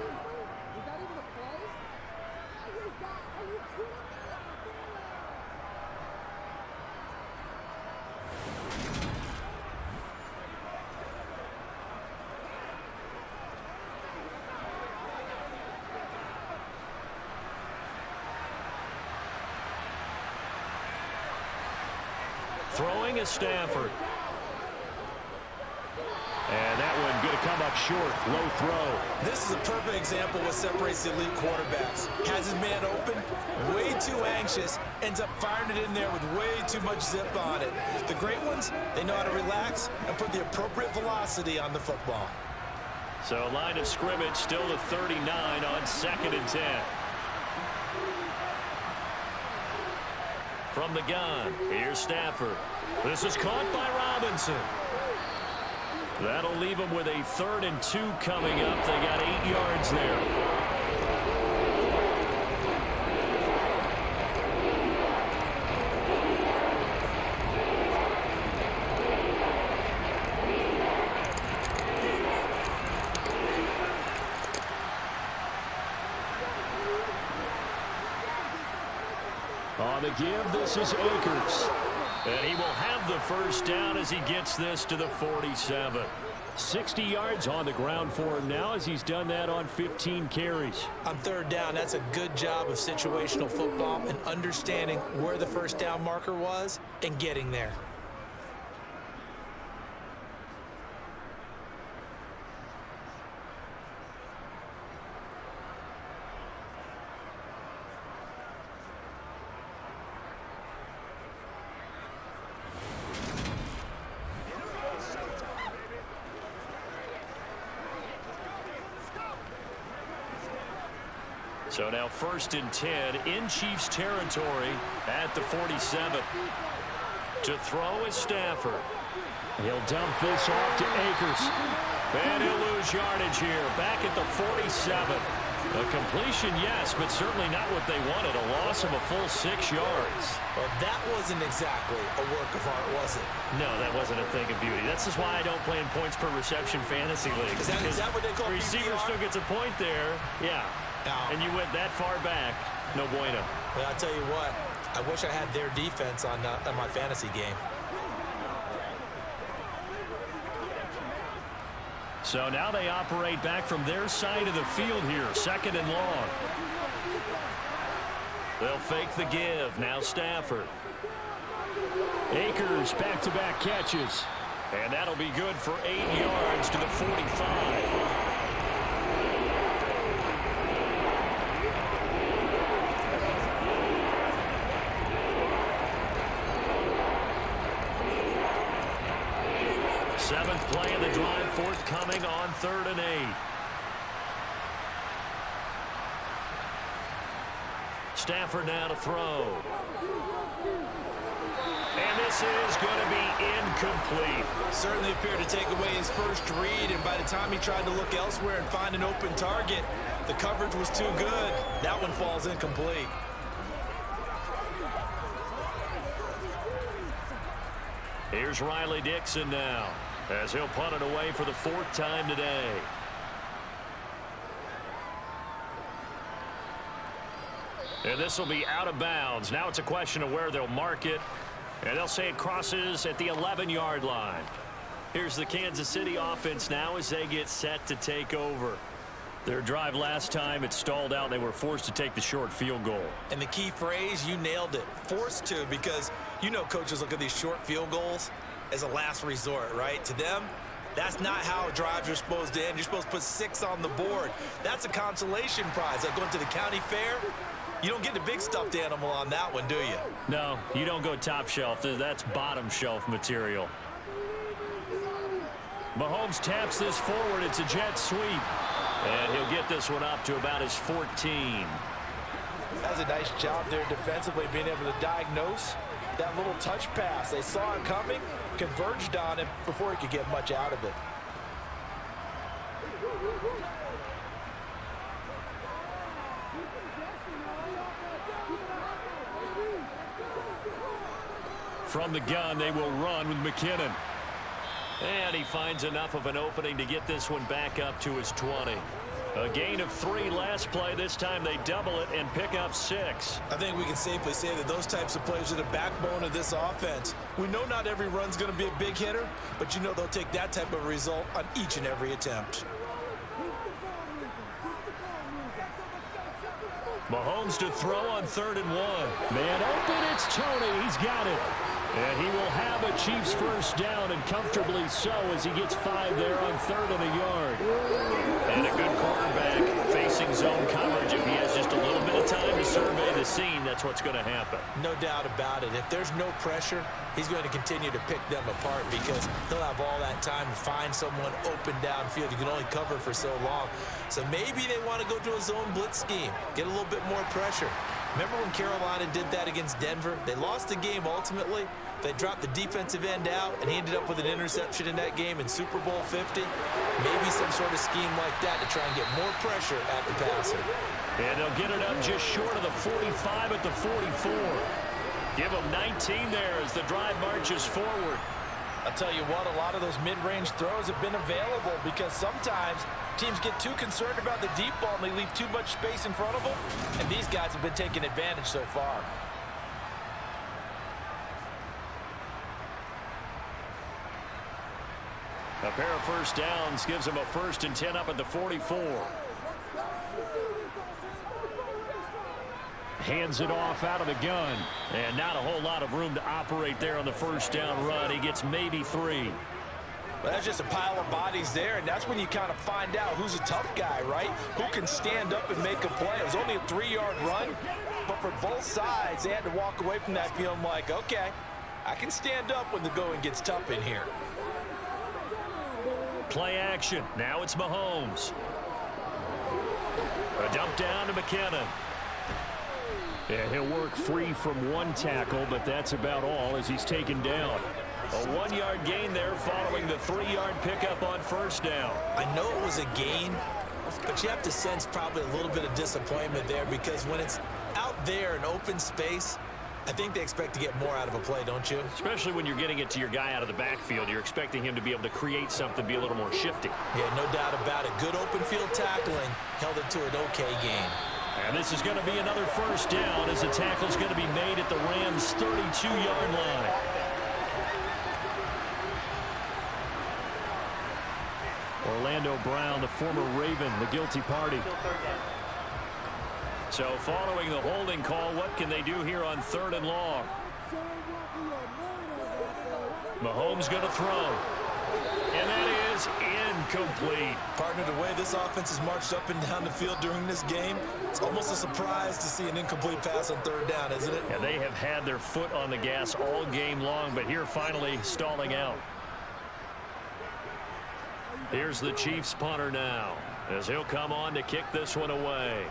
[SPEAKER 2] Throwing is Stafford. And that one going to come up short. Low throw.
[SPEAKER 7] This is a perfect example of what separates the elite quarterbacks. Has his man open, way too anxious, ends up firing it in there with way too much zip on it. The great ones, they know how to relax and put the appropriate velocity on the football.
[SPEAKER 2] So line of scrimmage still the 39 on 2nd and 10. From the gun, here's Stafford. This is caught by Robinson. That'll leave them with a 3rd and 2 coming up. They got 8 yards there.
[SPEAKER 5] On the give, this is Akers.
[SPEAKER 2] And he will have the first down as he gets this to the 47.
[SPEAKER 5] 60 yards on the ground for him now as he's done that on 15 carries.
[SPEAKER 7] On 3rd down, that's a good job of situational football and understanding where the first down marker was and getting there.
[SPEAKER 2] So now 1st and 10 in Chiefs territory at the 47. To throw is Stafford.
[SPEAKER 5] He'll dump this off to Akers.
[SPEAKER 2] And he'll lose yardage here. Back at the 47. A completion, yes, but certainly not what they wanted. A loss of a full 6 yards.
[SPEAKER 7] Well, that wasn't exactly a work of art, was it?
[SPEAKER 2] No, that wasn't a thing of beauty. That's just why I don't play in points per reception fantasy leagues.
[SPEAKER 7] Is that what they call
[SPEAKER 2] receiver
[SPEAKER 7] PPR?
[SPEAKER 2] still gets a point there. Yeah. And you went that far back. No bueno.
[SPEAKER 7] Well, I'll tell you what. I wish I had their defense on my fantasy game.
[SPEAKER 2] So now they operate back from their side of the field here. 2nd and long. They'll fake the give. Now Stafford.
[SPEAKER 5] Akers back-to-back catches.
[SPEAKER 2] And that'll be good for 8 yards to the 45. Seventh play of the drive forthcoming on 3rd and 8. Stafford now to throw. And this is going to be incomplete.
[SPEAKER 7] Certainly appeared to take away his first read, and by the time he tried to look elsewhere and find an open target, the coverage was too good. That one falls incomplete.
[SPEAKER 2] Here's Riley Dixon now, as he'll punt it away for the 4th time today. And this will be out of bounds. Now it's a question of where they'll mark it. And they'll say it crosses at the 11-yard line. Here's the Kansas City offense now as they get set to take over. Their drive last time, it stalled out. They were forced to take the short field goal.
[SPEAKER 7] And the key phrase, you nailed it. Forced to, because you know coaches look at these short field goals as a last resort, right? To them, that's not how drives are supposed to end. You're supposed to put 6 on the board. That's a consolation prize. Like going to the county fair, you don't get the big stuffed animal on that one, do you?
[SPEAKER 2] No, you don't go top shelf. That's bottom shelf material. Mahomes taps this forward. It's a jet sweep. And he'll get this one up to about his 14.
[SPEAKER 3] That's a nice job there defensively, being able to diagnose that little touch pass. They saw it coming, converged on him before he could get much out of it.
[SPEAKER 2] From the gun, they will run with McKinnon. And he finds enough of an opening to get this one back up to his 20. A gain of 3 last play. This time they double it and pick up 6.
[SPEAKER 7] I think we can safely say that those types of plays are the backbone of this offense. We know not every run's going to be a big hitter, but you know they'll take that type of result on each and every attempt.
[SPEAKER 2] Mahomes to throw on 3rd and 1.
[SPEAKER 5] Man open, it's Tony. He's got it.
[SPEAKER 2] And he will have a Chiefs first down, and comfortably so, as he gets 5 there on 3rd and a yard. And a good quarterback facing zone coverage. If he has just a little bit of time to survey the scene, that's what's going to happen.
[SPEAKER 7] No doubt about it. If there's no pressure, he's going to continue to pick them apart because he'll have all that time to find someone open downfield. You can only cover for so long. So maybe they want to go to a zone blitz scheme, get a little bit more pressure. Remember when Carolina did that against Denver? They lost the game ultimately. They dropped the defensive end out, and he ended up with an interception in that game in Super Bowl 50. Maybe some sort of scheme like that to try and get more pressure at the passer.
[SPEAKER 2] And they'll get it up just short of the 45 at the 44. Give them 19 there as the drive marches forward.
[SPEAKER 3] I'll tell you what, a lot of those mid-range throws have been available because sometimes teams get too concerned about the deep ball and they leave too much space in front of them, and these guys have been taking advantage so far.
[SPEAKER 2] A pair of first downs gives him a 1st and 10 up at the 44.
[SPEAKER 5] Hands it off out of the gun.
[SPEAKER 2] And not a whole lot of room to operate there on the first down run. He gets maybe 3.
[SPEAKER 3] Well, that's just a pile of bodies there, and that's when you kind of find out who's a tough guy, right? Who can stand up and make a play. It was only a 3-yard run, but for both sides, they had to walk away from that feeling like, okay, I can stand up when the going gets tough in here.
[SPEAKER 2] Play action. Now it's Mahomes. A dump down to McKinnon.
[SPEAKER 5] Yeah, he'll work free from 1 tackle, but that's about all as he's taken down.
[SPEAKER 2] A 1-yard gain there following the 3-yard pickup on first down.
[SPEAKER 7] I know it was a gain, but you have to sense probably a little bit of disappointment there because when it's out there in open space, I think they expect to get more out of a play, don't you?
[SPEAKER 2] Especially when you're getting it to your guy out of the backfield. You're expecting him to be able to create something, be a little more shifty.
[SPEAKER 7] Yeah, no doubt about it. Good open field tackling held it to an okay gain.
[SPEAKER 2] And this is going to be another first down as the tackle's going to be made at the Rams' 32-yard line.
[SPEAKER 5] Orlando Brown, the former Raven, the guilty party.
[SPEAKER 2] So following the holding call, what can they do here on 3rd and long? Mahomes going to throw. And that is incomplete.
[SPEAKER 7] Partner, the way this offense has marched up and down the field during this game, it's almost a surprise to see an incomplete pass on 3rd down, isn't it?
[SPEAKER 2] And they have had their foot on the gas all game long, but here finally stalling out. Here's the Chiefs punter now, as he'll come on to kick this one away.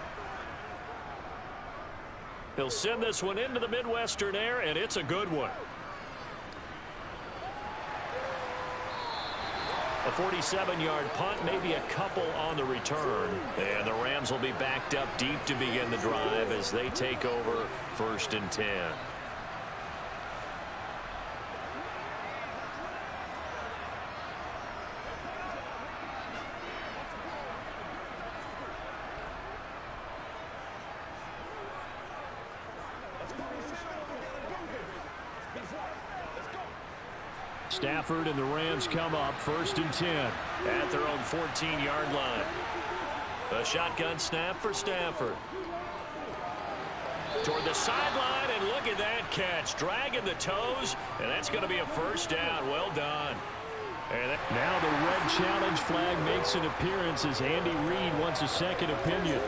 [SPEAKER 2] He'll send this one into the Midwestern air, and it's a good one. A 47-yard punt, maybe a couple on the return. And the Rams will be backed up deep to begin the drive as they take over 1st and 10.
[SPEAKER 5] Stafford and the Rams come up 1st and 10.
[SPEAKER 2] At their own 14-yard line. A shotgun snap for Stafford. Toward the sideline, and look at that catch. Dragging the toes, and that's going to be a first down. Well done.
[SPEAKER 5] And now the red challenge flag makes an appearance as Andy Reid wants a second opinion.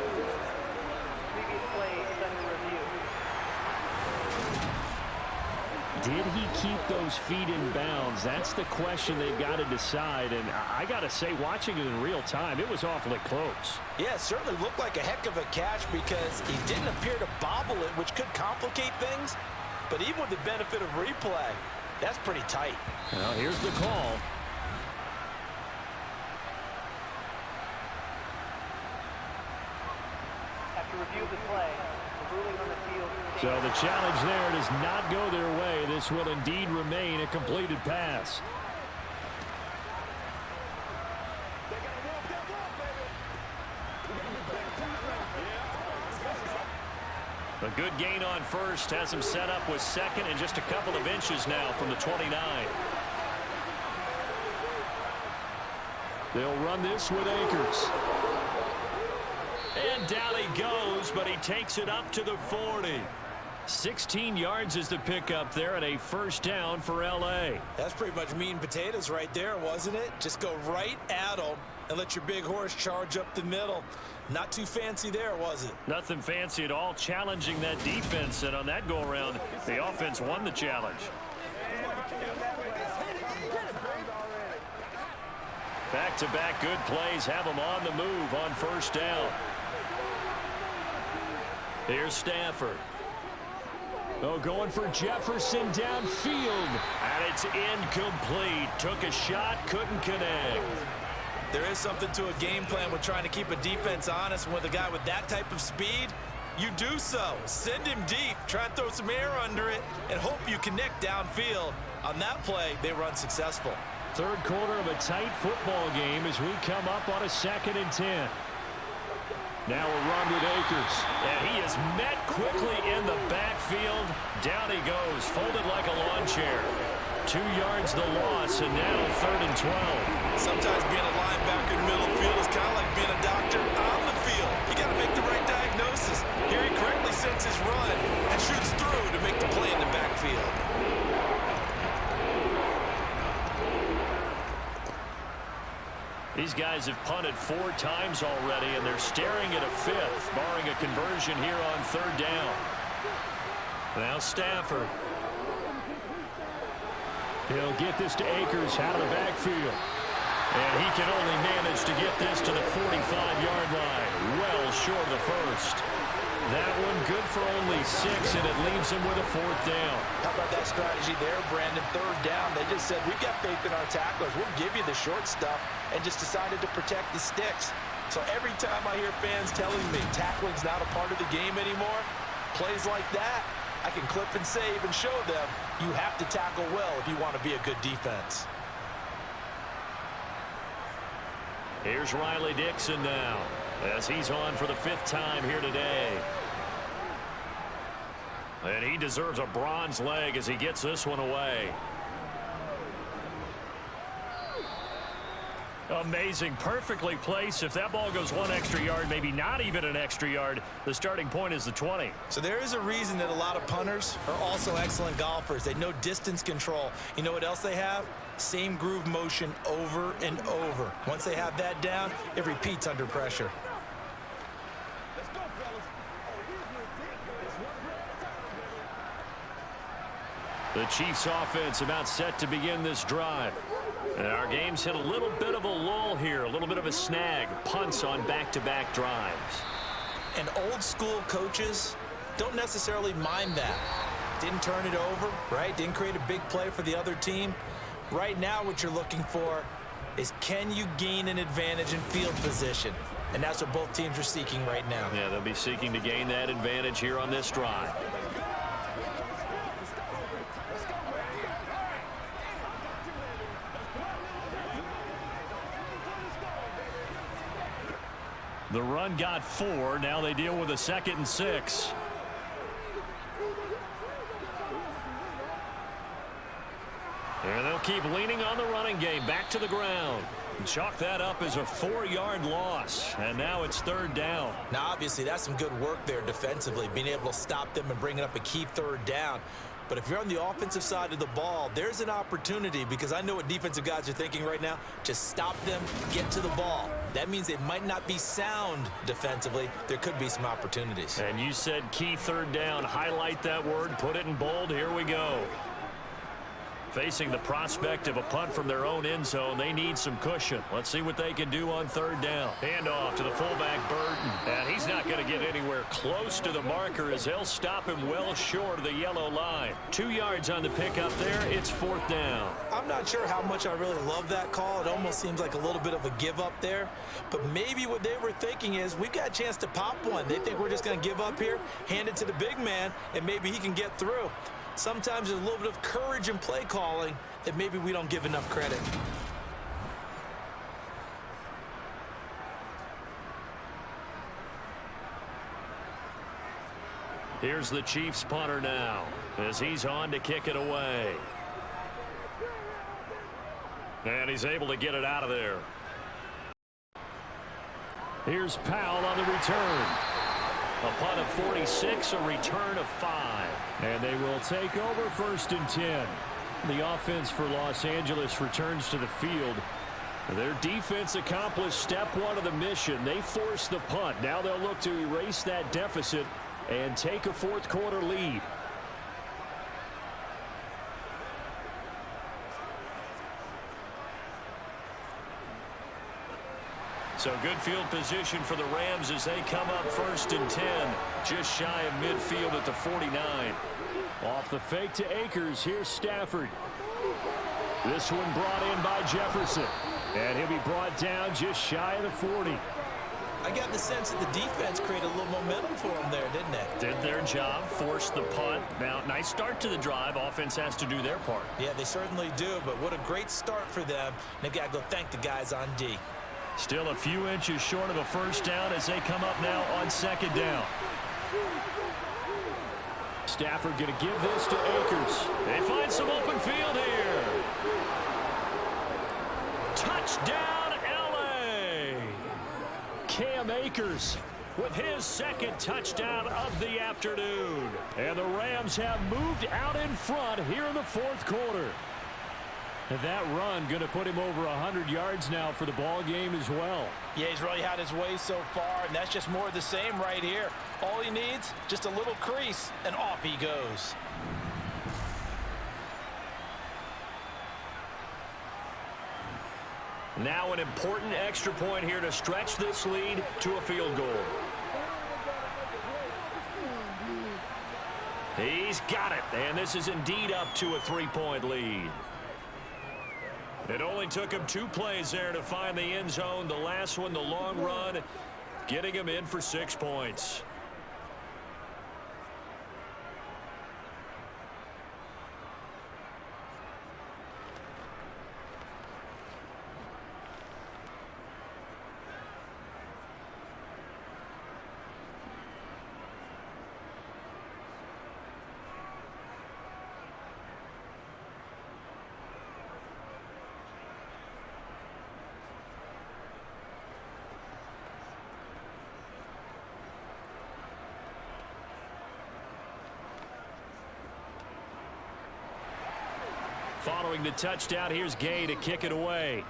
[SPEAKER 4] Previous play is under review.
[SPEAKER 5] Did he keep those those feet in bounds? That's the question they've got to decide. And I got to say, watching it in real time, it was awfully close.
[SPEAKER 3] Yeah, it certainly looked like a heck of a catch because he didn't appear to bobble it, which could complicate things. But even with the benefit of replay, that's pretty tight.
[SPEAKER 5] Well, here's the call.
[SPEAKER 4] After review of the play, the ruling on the field.
[SPEAKER 5] So the challenge there does not go their way. This will indeed remain a completed pass. A good gain on first has him set up with second and just a couple of inches now from the 29. They'll run this with Akers. And down he goes, but he takes it up to the 40. 16 yards is the pickup there and a first down for L.A.
[SPEAKER 3] That's pretty much meat and potatoes right there, wasn't it? Just go right at them and let your big horse charge up the middle. Not too fancy there, was it?
[SPEAKER 2] Nothing fancy at all, challenging that defense, and on that go-around, the offense won the challenge. Back-to-back good plays have them on the move on first down. Here's Stafford.
[SPEAKER 5] Oh, going for Jefferson downfield.
[SPEAKER 2] And it's incomplete. Took a shot, couldn't connect.
[SPEAKER 3] There is something to a game plan with trying to keep a defense honest. And with a guy with that type of speed, you do so. Send him deep, try and throw some air under it, and hope you connect downfield. On that play, they were unsuccessful.
[SPEAKER 5] Third quarter of a tight football game as we come up on a 2nd and 10. Now a run with Akers.
[SPEAKER 2] And he is met quickly in the backfield. Down he goes, folded like a lawn chair. 2 yards the loss, and now 3rd and 12.
[SPEAKER 3] Sometimes being a linebacker in the middle of the field is kind of like being a doctor on the field. You got to make the right diagnosis. Here he correctly sets his run and shoots through to make the play in the backfield.
[SPEAKER 2] These guys have punted 4 times already, and they're staring at a 5th, barring a conversion here on 3rd down. Now Stafford.
[SPEAKER 5] He'll get this to Akers out of the backfield.
[SPEAKER 2] And he can only manage to get this to the 45-yard line. Well short of the first. That one good for only 6, and it leaves him with a 4th down.
[SPEAKER 3] How about that strategy there, Brandon? 3rd down. They just said, we've got faith in our tacklers. We'll give you the short stuff, and just decided to protect the sticks. So every time I hear fans telling me tackling's not a part of the game anymore, plays like that, I can clip and save and show them you have to tackle well if you want to be a good defense.
[SPEAKER 2] Here's Riley Dixon now, as he's on for the 5th time here today. And he deserves a bronze leg as he gets this one away. Amazing, perfectly placed. If that ball goes 1 extra yard, maybe not even an extra yard, the starting point is the 20.
[SPEAKER 3] So there is a reason that a lot of punters are also excellent golfers. They know distance control. You know what else they have? Same groove motion over and over. Once they have that down, it repeats under pressure.
[SPEAKER 2] The Chiefs offense about set to begin this drive. And our game's hit a little bit of a lull here, a little bit of a snag. Punts on back-to-back drives.
[SPEAKER 3] And old school coaches don't necessarily mind that. Didn't turn it over, right? Didn't create a big play for the other team. Right now what you're looking for is, can you gain an advantage in field position? And that's what both teams are seeking right now.
[SPEAKER 2] Yeah, they'll be seeking to gain that advantage here on this drive. The run got 4. Now they deal with a 2nd and 6. And they'll keep leaning on the running game. Back to the ground. And chalk that up as a 4-yard loss. And now it's 3rd down.
[SPEAKER 3] Now, obviously, that's some good work there defensively, being able to stop them and bringing up a key 3rd down. But if you're on the offensive side of the ball, there's an opportunity, because I know what defensive guys are thinking right now. Just stop them, get to the ball. That means they might not be sound defensively. There could be some opportunities.
[SPEAKER 2] And you said key 3rd down. Highlight that word, put it in bold. Here we go. Facing the prospect of a punt from their own end zone, they need some cushion. Let's see what they can do on third down. Handoff to the fullback, Burton. And he's not going to get anywhere close to the marker as they'll stop him well short of the yellow line. 2 yards on the pickup there. It's fourth down.
[SPEAKER 7] I'm not sure how much I really love that call. It almost seems like a little bit of a give up there. But maybe what they were thinking is we've got a chance to pop one. They think we're just going to give up here, hand it to the big man, and maybe he can get through. Sometimes there's a little bit of courage in play calling that maybe we don't give enough credit.
[SPEAKER 2] Here's the Chiefs punter now as he's on to kick it away. And he's able to get it out of there.
[SPEAKER 5] Here's Powell on the return.
[SPEAKER 2] A punt of 46, a return of 5.
[SPEAKER 5] And they will take over 1st and 10. The offense for Los Angeles returns to the field. Their defense accomplished step 1 of the mission. They forced the punt. Now they'll look to erase that deficit and take a 4th quarter lead.
[SPEAKER 2] So good field position for the Rams as they come up 1st and 10, just shy of midfield at the 49.
[SPEAKER 5] Off the fake to Akers, here's Stafford. This one brought in by Jefferson. And he'll be brought down just shy of the 40.
[SPEAKER 7] I got the sense that the defense created a little momentum for them there, didn't they?
[SPEAKER 2] Did their job, forced the punt. Now, nice start to the drive. Offense has to do their part.
[SPEAKER 7] Yeah, they certainly do, but what a great start for them. They've got to go thank the guys on D.
[SPEAKER 2] Still a few inches short of a first down as they come up now on 2nd down.
[SPEAKER 5] Stafford going to give this to Akers.
[SPEAKER 2] They find some open field here. Touchdown, L.A.
[SPEAKER 5] Cam Akers with his 2nd touchdown of the afternoon. And the Rams have moved out in front here in the 4th quarter. And that run going to put him over 100 yards now for the ball game as well.
[SPEAKER 3] Yeah, he's really had his way so far, and that's just more of the same right here. All he needs, just a little crease, and off he goes.
[SPEAKER 2] Now an important extra point here to stretch this lead to a field goal. He's got it, and this is indeed up to a 3-point lead. It only took him 2 plays there to find the end zone. The last one, the long run, getting him in for 6 points. Following the touchdown, here's Gay to kick it away.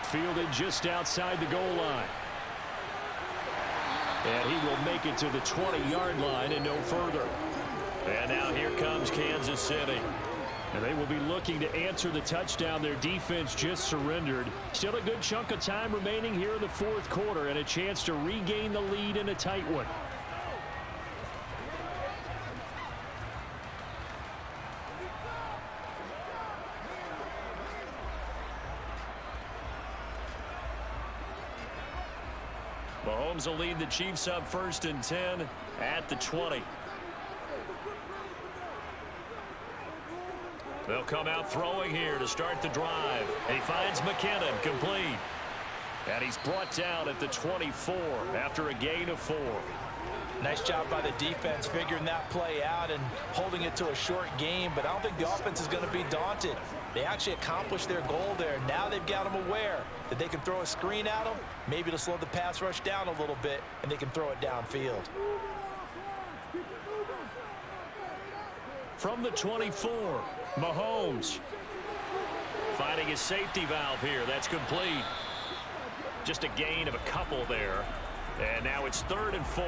[SPEAKER 5] Fielded just outside the goal line. And he will make it to the 20-yard line and no further.
[SPEAKER 2] And now here comes Kansas City.
[SPEAKER 5] And they will be looking to answer the touchdown their defense just surrendered. Still a good chunk of time remaining here in the 4th quarter and a chance to regain the lead in a tight one.
[SPEAKER 2] Mahomes will lead the Chiefs up 1st and 10 at the 20. They'll come out throwing here to start the drive. He finds McKinnon complete. And he's brought down at the 24 after a gain of 4.
[SPEAKER 3] Nice job by the defense figuring that play out and holding it to a short game, but I don't think the offense is going to be daunted. They actually accomplished their goal there. Now they've got them aware that they can throw a screen at them, maybe to slow the pass rush down a little bit, and they can throw it downfield.
[SPEAKER 2] From the 24, Mahomes finding his safety valve here. That's complete. Just a gain of a couple there. And now it's 3rd and 4.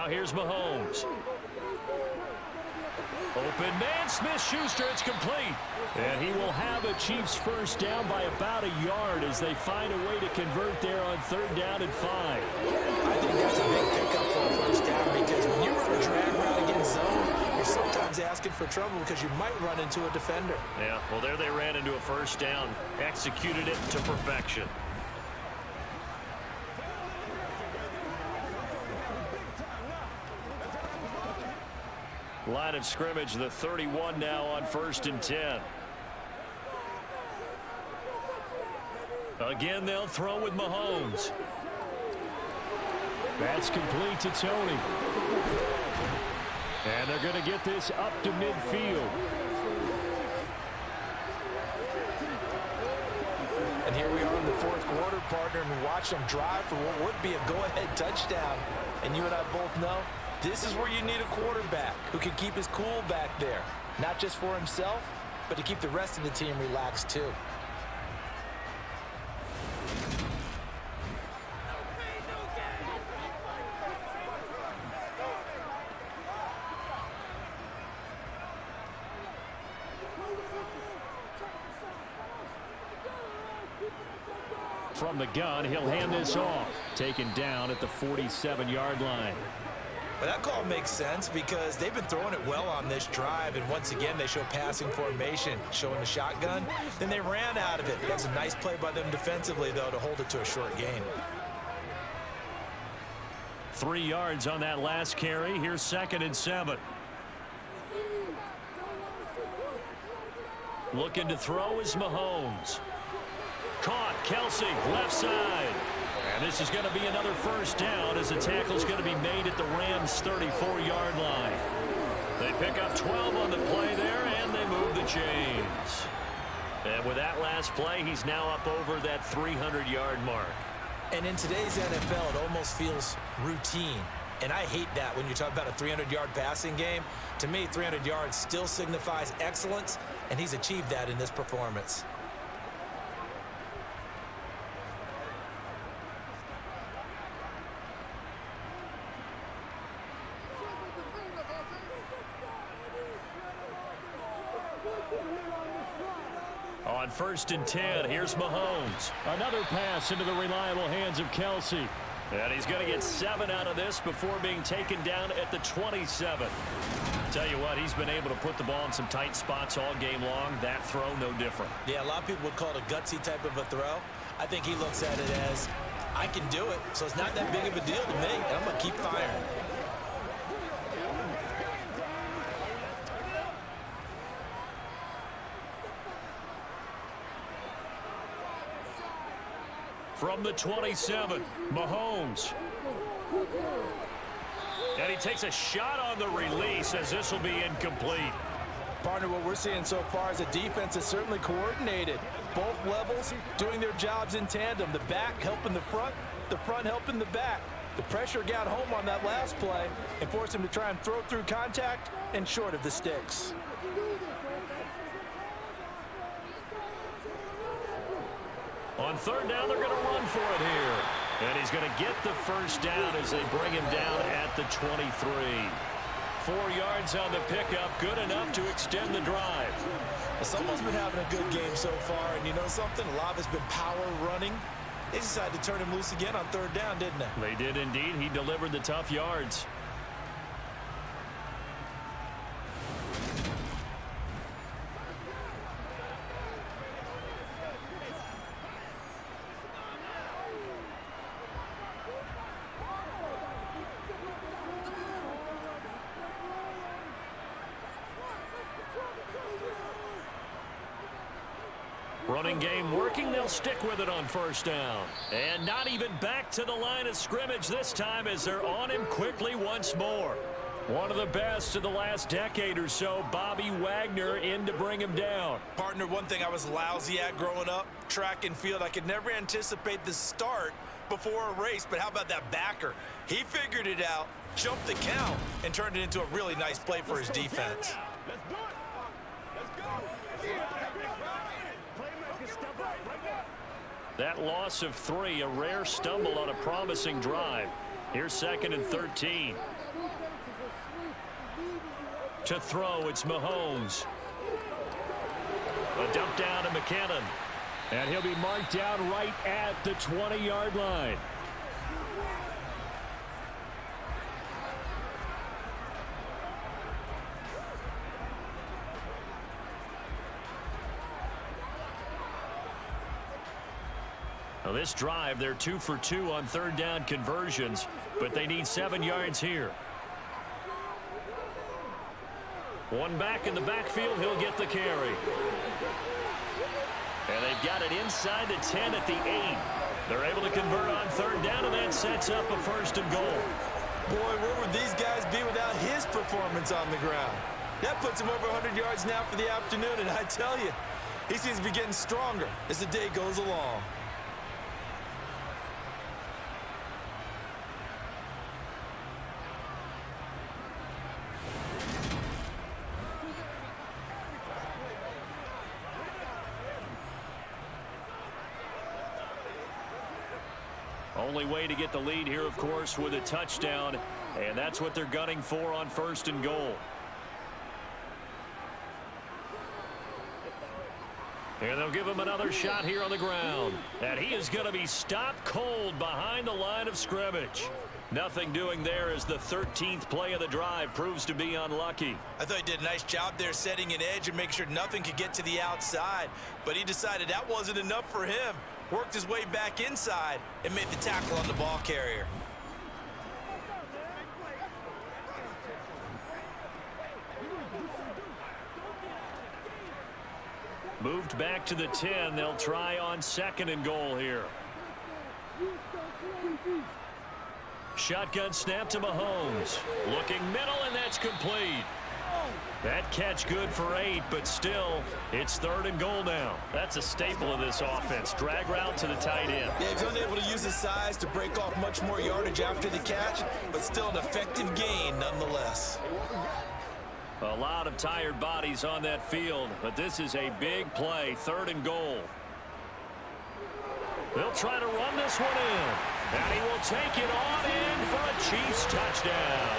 [SPEAKER 2] here's Mahomes. Open man, Smith-Schuster, it's complete. And he will have a Chiefs first down by about a yard as they find a way to convert there on 3rd down and 5.
[SPEAKER 7] I think that's a big pickup for a first down because when you run a drag route against zone, you're sometimes asking for trouble because you might run into a defender.
[SPEAKER 2] Yeah, well, there they ran into a first down, executed it to perfection. Line of scrimmage, the 31 now on 1st and 10. Again, they'll throw with Mahomes.
[SPEAKER 5] That's complete to Tony. And they're going to get this up to midfield.
[SPEAKER 7] And here we are in the 4th quarter, partner, and watch them drive for what would be a go-ahead touchdown. And you and I both know this is where you need a quarterback who can keep his cool back there. Not just for himself, but to keep the rest of the team relaxed too.
[SPEAKER 5] From the gun, he'll hand this off. Taken down at the 47-yard line.
[SPEAKER 7] But that call makes sense because they've been throwing it well on this drive, and once again they show passing formation, showing the shotgun. Then they ran out of it. That's a nice play by them defensively, though, to hold it to a short gain.
[SPEAKER 2] 3 yards on that last carry. Here's 2nd and 7. Looking to throw is Mahomes. Caught, Kelsey, left side. And this is going to be another first down as the tackle's going to be made at the Rams' 34-yard line. They pick up 12 on the play there, and they move the chains. And with that last play, he's now up over that 300-yard mark.
[SPEAKER 7] And in today's NFL, it almost feels routine. And I hate that when you talk about a 300-yard passing game. To me, 300 yards still signifies excellence, and he's achieved that in this performance.
[SPEAKER 2] On 1st and 10, here's Mahomes.
[SPEAKER 5] Another pass into the reliable hands of Kelsey.
[SPEAKER 2] And he's going to get 7 out of this before being taken down at the 27. Tell you what, he's been able to put the ball in some tight spots all game long. That throw, no different.
[SPEAKER 7] Yeah, a lot of people would call it a gutsy type of a throw. I think he looks at it as, I can do it, so it's not that big of a deal to me, and I'm going to keep firing.
[SPEAKER 2] From the 27, Mahomes. And he takes a shot on the release as this will be incomplete.
[SPEAKER 3] Partner, what we're seeing so far is a defense is certainly coordinated. Both levels doing their jobs in tandem. The back helping the front helping the back. The pressure got home on that last play and forced him to try and throw through contact and short of the sticks.
[SPEAKER 2] On 3rd down, they're going to run for it here. And he's going to get the first down as they bring him down at the 23. 4 yards on the pickup, good enough to extend the drive.
[SPEAKER 7] Someone's been having a good game so far, and you know something? A lot of it's been power running. They decided to turn him loose again on 3rd down, didn't they?
[SPEAKER 2] They did indeed. He delivered the tough yards. Running game working. They'll stick with it on 1st down. And not even back to the line of scrimmage this time as they're on him quickly once more. One of the best of the last decade or so, Bobby Wagner in to bring him down.
[SPEAKER 7] Partner, one thing I was lousy at growing up, track and field, I could never anticipate the start before a race, but how about that backer? He figured it out, jumped the count, and turned it into a really nice play for his defense.
[SPEAKER 8] Let's do it. Let's go.
[SPEAKER 2] That loss of 3, a rare stumble on a promising drive. Here's 2nd and 13. To throw, it's Mahomes. A dump down to McKinnon.
[SPEAKER 5] And he'll be marked down right at the 20-yard line.
[SPEAKER 2] Now this drive, they're 2 for 2 on third down conversions, but they need 7 yards here. One back in the backfield, he'll get the carry. And they've got it inside the 10 at the 8. They're able to convert on third down, and that sets up a 1st and goal.
[SPEAKER 7] Boy, where would these guys be without his performance on the ground? That puts him over 100 yards now for the afternoon, and I tell you, he seems to be getting stronger as the day goes along.
[SPEAKER 2] Only way to get the lead here, of course, with a touchdown, and that's what they're gunning for on 1st and goal. And they'll give him another shot here on the ground. And he is going to be stopped cold behind the line of scrimmage. Nothing doing there as the 13th play of the drive proves to be unlucky.
[SPEAKER 7] I thought he did a nice job there setting an edge and make sure nothing could get to the outside. But he decided that wasn't enough for him. Worked his way back inside and made the tackle on the ball carrier.
[SPEAKER 2] Moved back to the 10. They'll try on 2nd and goal here. Shotgun snap to Mahomes. Looking middle, and that's complete. That catch good for 8, but still, it's 3rd and goal now. That's a staple of this offense. Drag route to the tight end.
[SPEAKER 7] Yeah, he's unable to use his size to break off much more yardage after the catch, but still an effective gain nonetheless.
[SPEAKER 2] A lot of tired bodies on that field, but this is a big play. 3rd and goal. They'll try to run this one in. And he will take it on in for a Chiefs touchdown.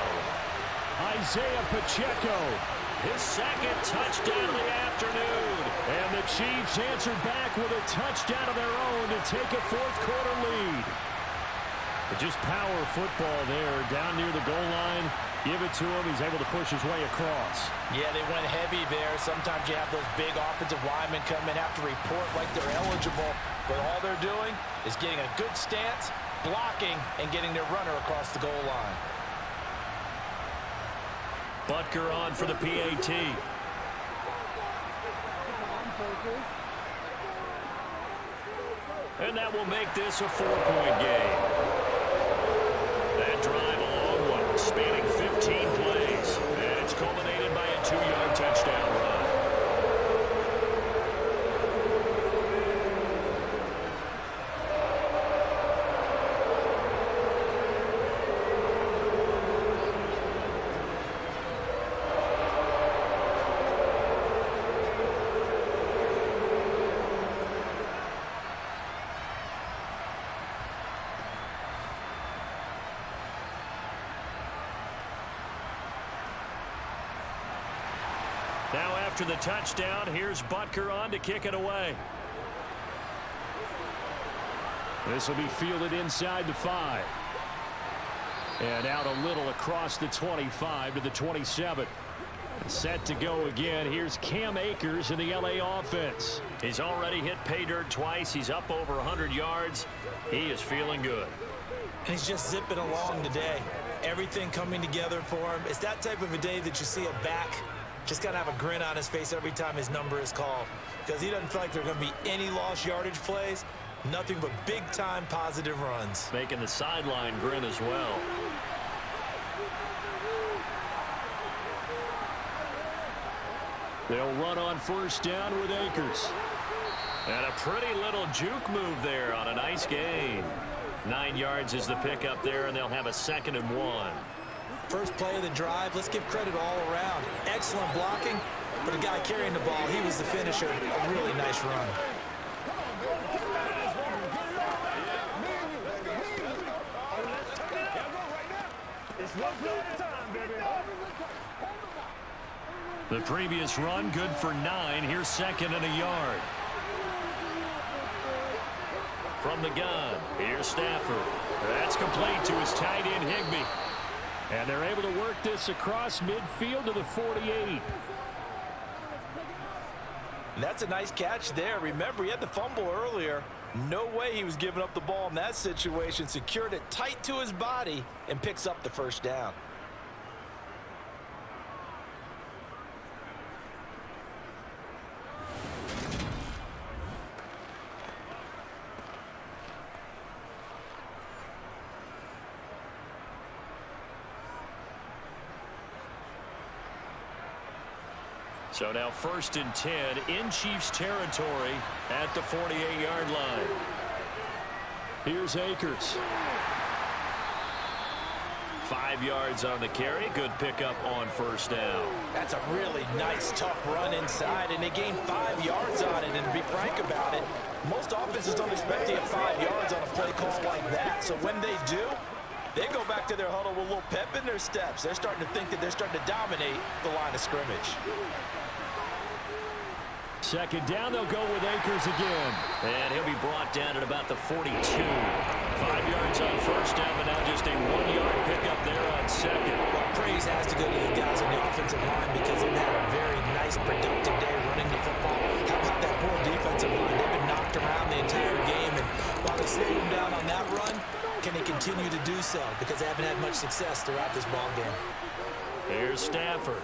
[SPEAKER 5] Isaiah Pacheco.
[SPEAKER 2] His 2nd touchdown of the afternoon.
[SPEAKER 5] And the Chiefs answer back with a touchdown of their own to take a 4th quarter lead. Just power football there down near the goal line. Give it to him. He's able to push his way across.
[SPEAKER 3] Yeah, they went heavy there. Sometimes you have those big offensive linemen come in, have to report like they're eligible. But all they're doing is getting a good stance, blocking, and getting their runner across the goal line.
[SPEAKER 2] Butker on for the PAT. And that will make this a 4-point game. That drive a long one, spanning 15 plays. And it's culminated by a 2-yard touchdown run. Now after the touchdown, here's Butker on to kick it away.
[SPEAKER 5] This will be fielded inside the 5. And out a little across the 25 to the 27. Set to go again. Here's Cam Akers in the LA offense.
[SPEAKER 2] He's already hit pay dirt twice. He's up over 100 yards. He is feeling good.
[SPEAKER 7] And he's just zipping along today. Everything coming together for him. It's that type of a day that you see a back just got to have a grin on his face every time his number is called, because he doesn't feel like there are going to be any lost yardage plays, nothing but big-time positive runs.
[SPEAKER 2] Making the sideline grin as well.
[SPEAKER 5] They'll run on 1st down with Akers.
[SPEAKER 2] And a pretty little juke move there on a nice gain. 9 yards is the pickup there, and they'll have a 2nd and 1.
[SPEAKER 7] First play of the drive, let's give credit all around. Excellent blocking, but the guy carrying the ball, he was the finisher. A really nice run.
[SPEAKER 8] It's one play at a time, baby.
[SPEAKER 2] The previous run, good for 9. Here's second and a yard. From the gun, here's Stafford. That's complete to his tight end, Higbee.
[SPEAKER 5] And they're able to work this across midfield to the 48.
[SPEAKER 3] That's a nice catch there. Remember, he had the fumble earlier. No way he was giving up the ball in that situation. Secured it tight to his body and picks up the first down.
[SPEAKER 2] So now 1st and 10 in Chiefs territory at the 48-yard line.
[SPEAKER 5] Here's Akers.
[SPEAKER 2] 5 yards on the carry. Good pickup on first down.
[SPEAKER 3] That's a really nice, tough run inside, and they gained 5 yards on it. And to be frank about it, most offenses don't expect to get 5 yards on a play call like that. So when they do, they go back to their huddle with a little pep in their steps. They're starting to think that they're starting to dominate the line of scrimmage.
[SPEAKER 5] 2nd down, they'll go with Akers again.
[SPEAKER 2] And he'll be brought down at about the 42. 5 yards on first down, but now just a 1-yard pickup there on second.
[SPEAKER 7] Well, praise has to go to the guys on the offensive line because they've had a very nice, productive day running the football. How about that poor defensive line? They've been knocked around the entire game, and while they slowed them down on that run, can they continue to do so? Because they haven't had much success throughout this ball game.
[SPEAKER 2] Here's Stafford.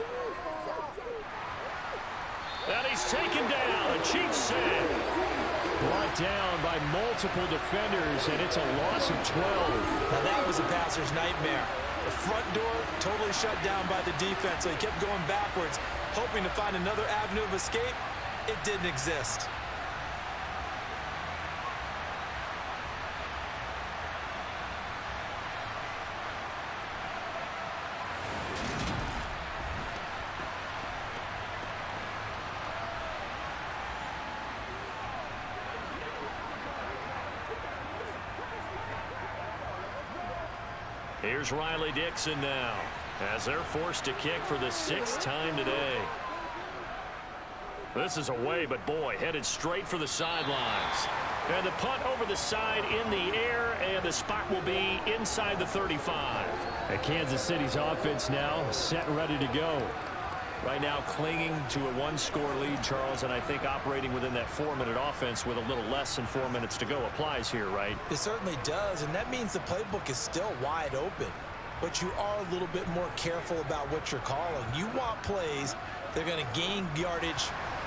[SPEAKER 2] And he's taken down. A Chiefs sack.
[SPEAKER 5] Brought down by multiple defenders, and it's a loss of 12.
[SPEAKER 7] Now that was a passer's nightmare. The front door totally shut down by the defense, so he kept going backwards, hoping to find another avenue of escape. It didn't exist.
[SPEAKER 2] Here's Riley Dixon now as they're forced to kick for the 6th time today. This is away, but boy, headed straight for the sidelines. And the punt over the side in the air, and the spot will be inside the 35.
[SPEAKER 5] And Kansas City's offense now set and ready to go.
[SPEAKER 2] Right now clinging to a 1-score lead, Charles, and I think operating within that 4-minute offense with a little less than 4 minutes to go applies here, right?
[SPEAKER 7] It certainly does, and that means the playbook is still wide open. But you are a little bit more careful about what you're calling. You want plays that are going to gain yardage,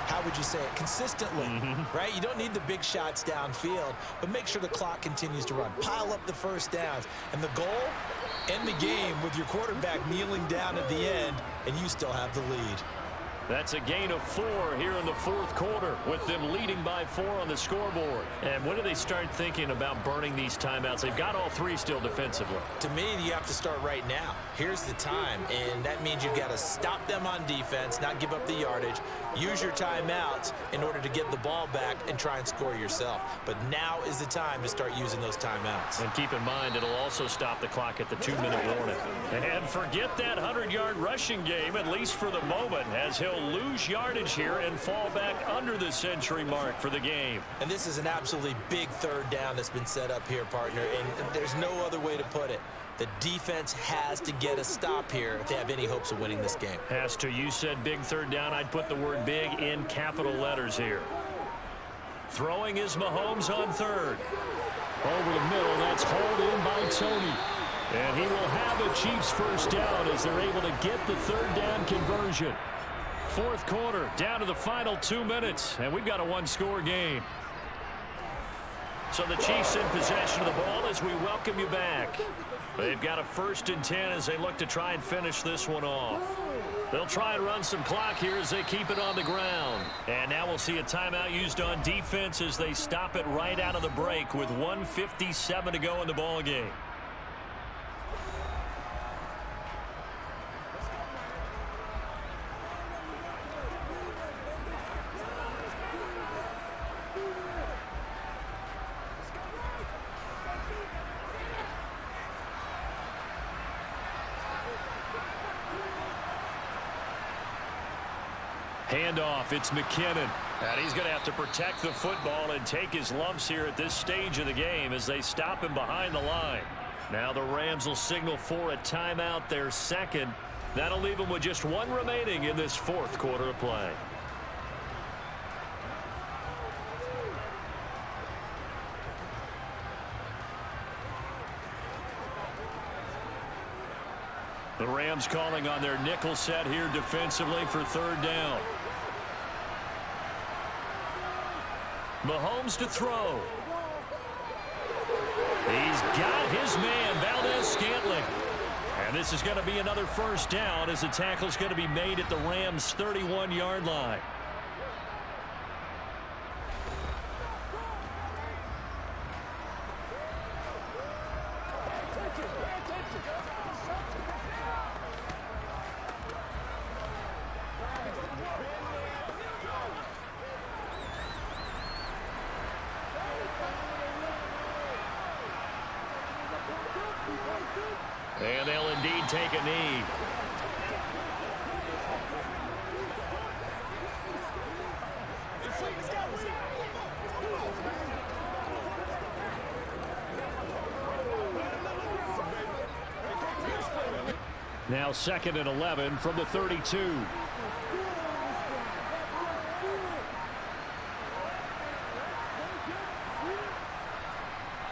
[SPEAKER 7] how would you say it, consistently, right? You don't need the big shots downfield, but make sure the clock continues to run. Pile up the first downs. And the goal, end the game with your quarterback kneeling down at the end, and you still have the lead.
[SPEAKER 2] That's a gain of 4 here in the 4th quarter with them leading by 4 on the scoreboard. And when do they start thinking about burning these timeouts? They've got all 3 still defensively.
[SPEAKER 7] To me, you have to start right now. Here's the time, and that means you've got to stop them on defense, not give up the yardage, use your timeouts in order to get the ball back and try and score yourself. But now is the time to start using those timeouts.
[SPEAKER 2] And keep in mind, it'll also stop the clock at the 2-minute warning. And forget that 100-yard rushing game, at least for the moment, as he'll lose yardage here and fall back under the century mark for the game.
[SPEAKER 7] And this is an absolutely big 3rd down that's been set up here, partner, and there's no other way to put it. The defense has to get a stop here if they have any hopes of winning this game.
[SPEAKER 2] Has to. You said big 3rd down. I'd put the word big in capital letters here. Throwing is Mahomes on 3rd.
[SPEAKER 5] Over the middle, that's hauled in by Tony. And he will have a Chiefs first down as they're able to get the 3rd down conversion.
[SPEAKER 2] 4th quarter, down to the final 2 minutes, and we've got a 1-score game. So the Chiefs in possession of the ball as we welcome you back. They've got a 1st and 10 as they look to try and finish this one off. They'll try and run some clock here as they keep it on the ground. And now we'll see a timeout used on defense as they stop it right out of the break with 1:57 to go in the ball game. Handoff, it's McKinnon. And he's going to have to protect the football and take his lumps here at this stage of the game as they stop him behind the line. Now the Rams will signal for a timeout, their second. That'll leave them with just one remaining in this fourth quarter of play. The Rams calling on their nickel set here defensively for third down. Mahomes to throw. He's got his man, Valdez-Scantling. And this is going to be another first down as the tackle's going to be made at the Rams' 31-yard line. And they'll indeed take a knee. Now 2nd and 11 from the 32.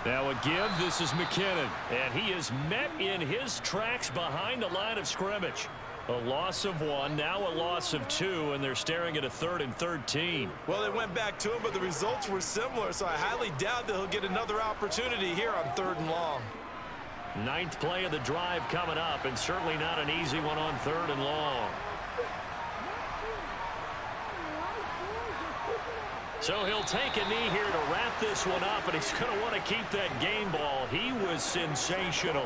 [SPEAKER 2] Now a give, this is McKinnon, and he is met in his tracks behind the line of scrimmage. A loss of 1, now a loss of 2, and they're staring at a 3rd and 13.
[SPEAKER 7] Well, they went back to him, but the results were similar, so I highly doubt that he'll get another opportunity here on 3rd and long.
[SPEAKER 2] 9th play of the drive coming up, and certainly not an easy one on 3rd and long. So he'll take a knee here to wrap this one up, and he's going to want to keep that game ball. He was sensational.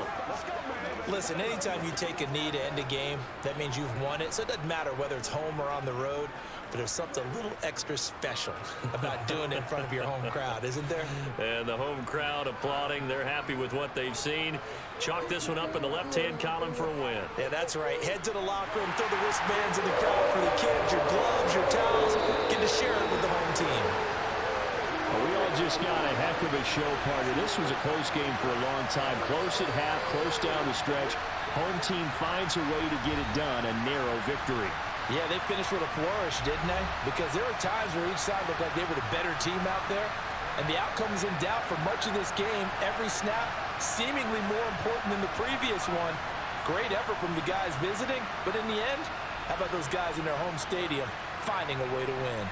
[SPEAKER 7] Listen, anytime you take a knee to end a game, that means you've won it. So it doesn't matter whether it's home or on the road, but there's something a little extra special about doing it in front of your home crowd, isn't there?
[SPEAKER 2] And the home crowd applauding. They're happy with what they've seen. Chalk this one up in the left-hand column for a win.
[SPEAKER 7] Yeah, that's right. Head to the locker room, throw the wristbands in the crowd for the kids, your gloves, your towels. Get to share it with the home team.
[SPEAKER 5] Well, we all just got a heck of a show, partner. This was a close game for a long time. Close at half, close down the stretch. Home team finds a way to get it done, a narrow victory.
[SPEAKER 3] Yeah, they finished with a flourish, didn't they? Because there were times where each side looked like they were the better team out there. And the outcome was in doubt for much of this game. Every snap seemingly more important than the previous one. Great effort from the guys visiting. But in the end, how about those guys in their home stadium finding a way to win?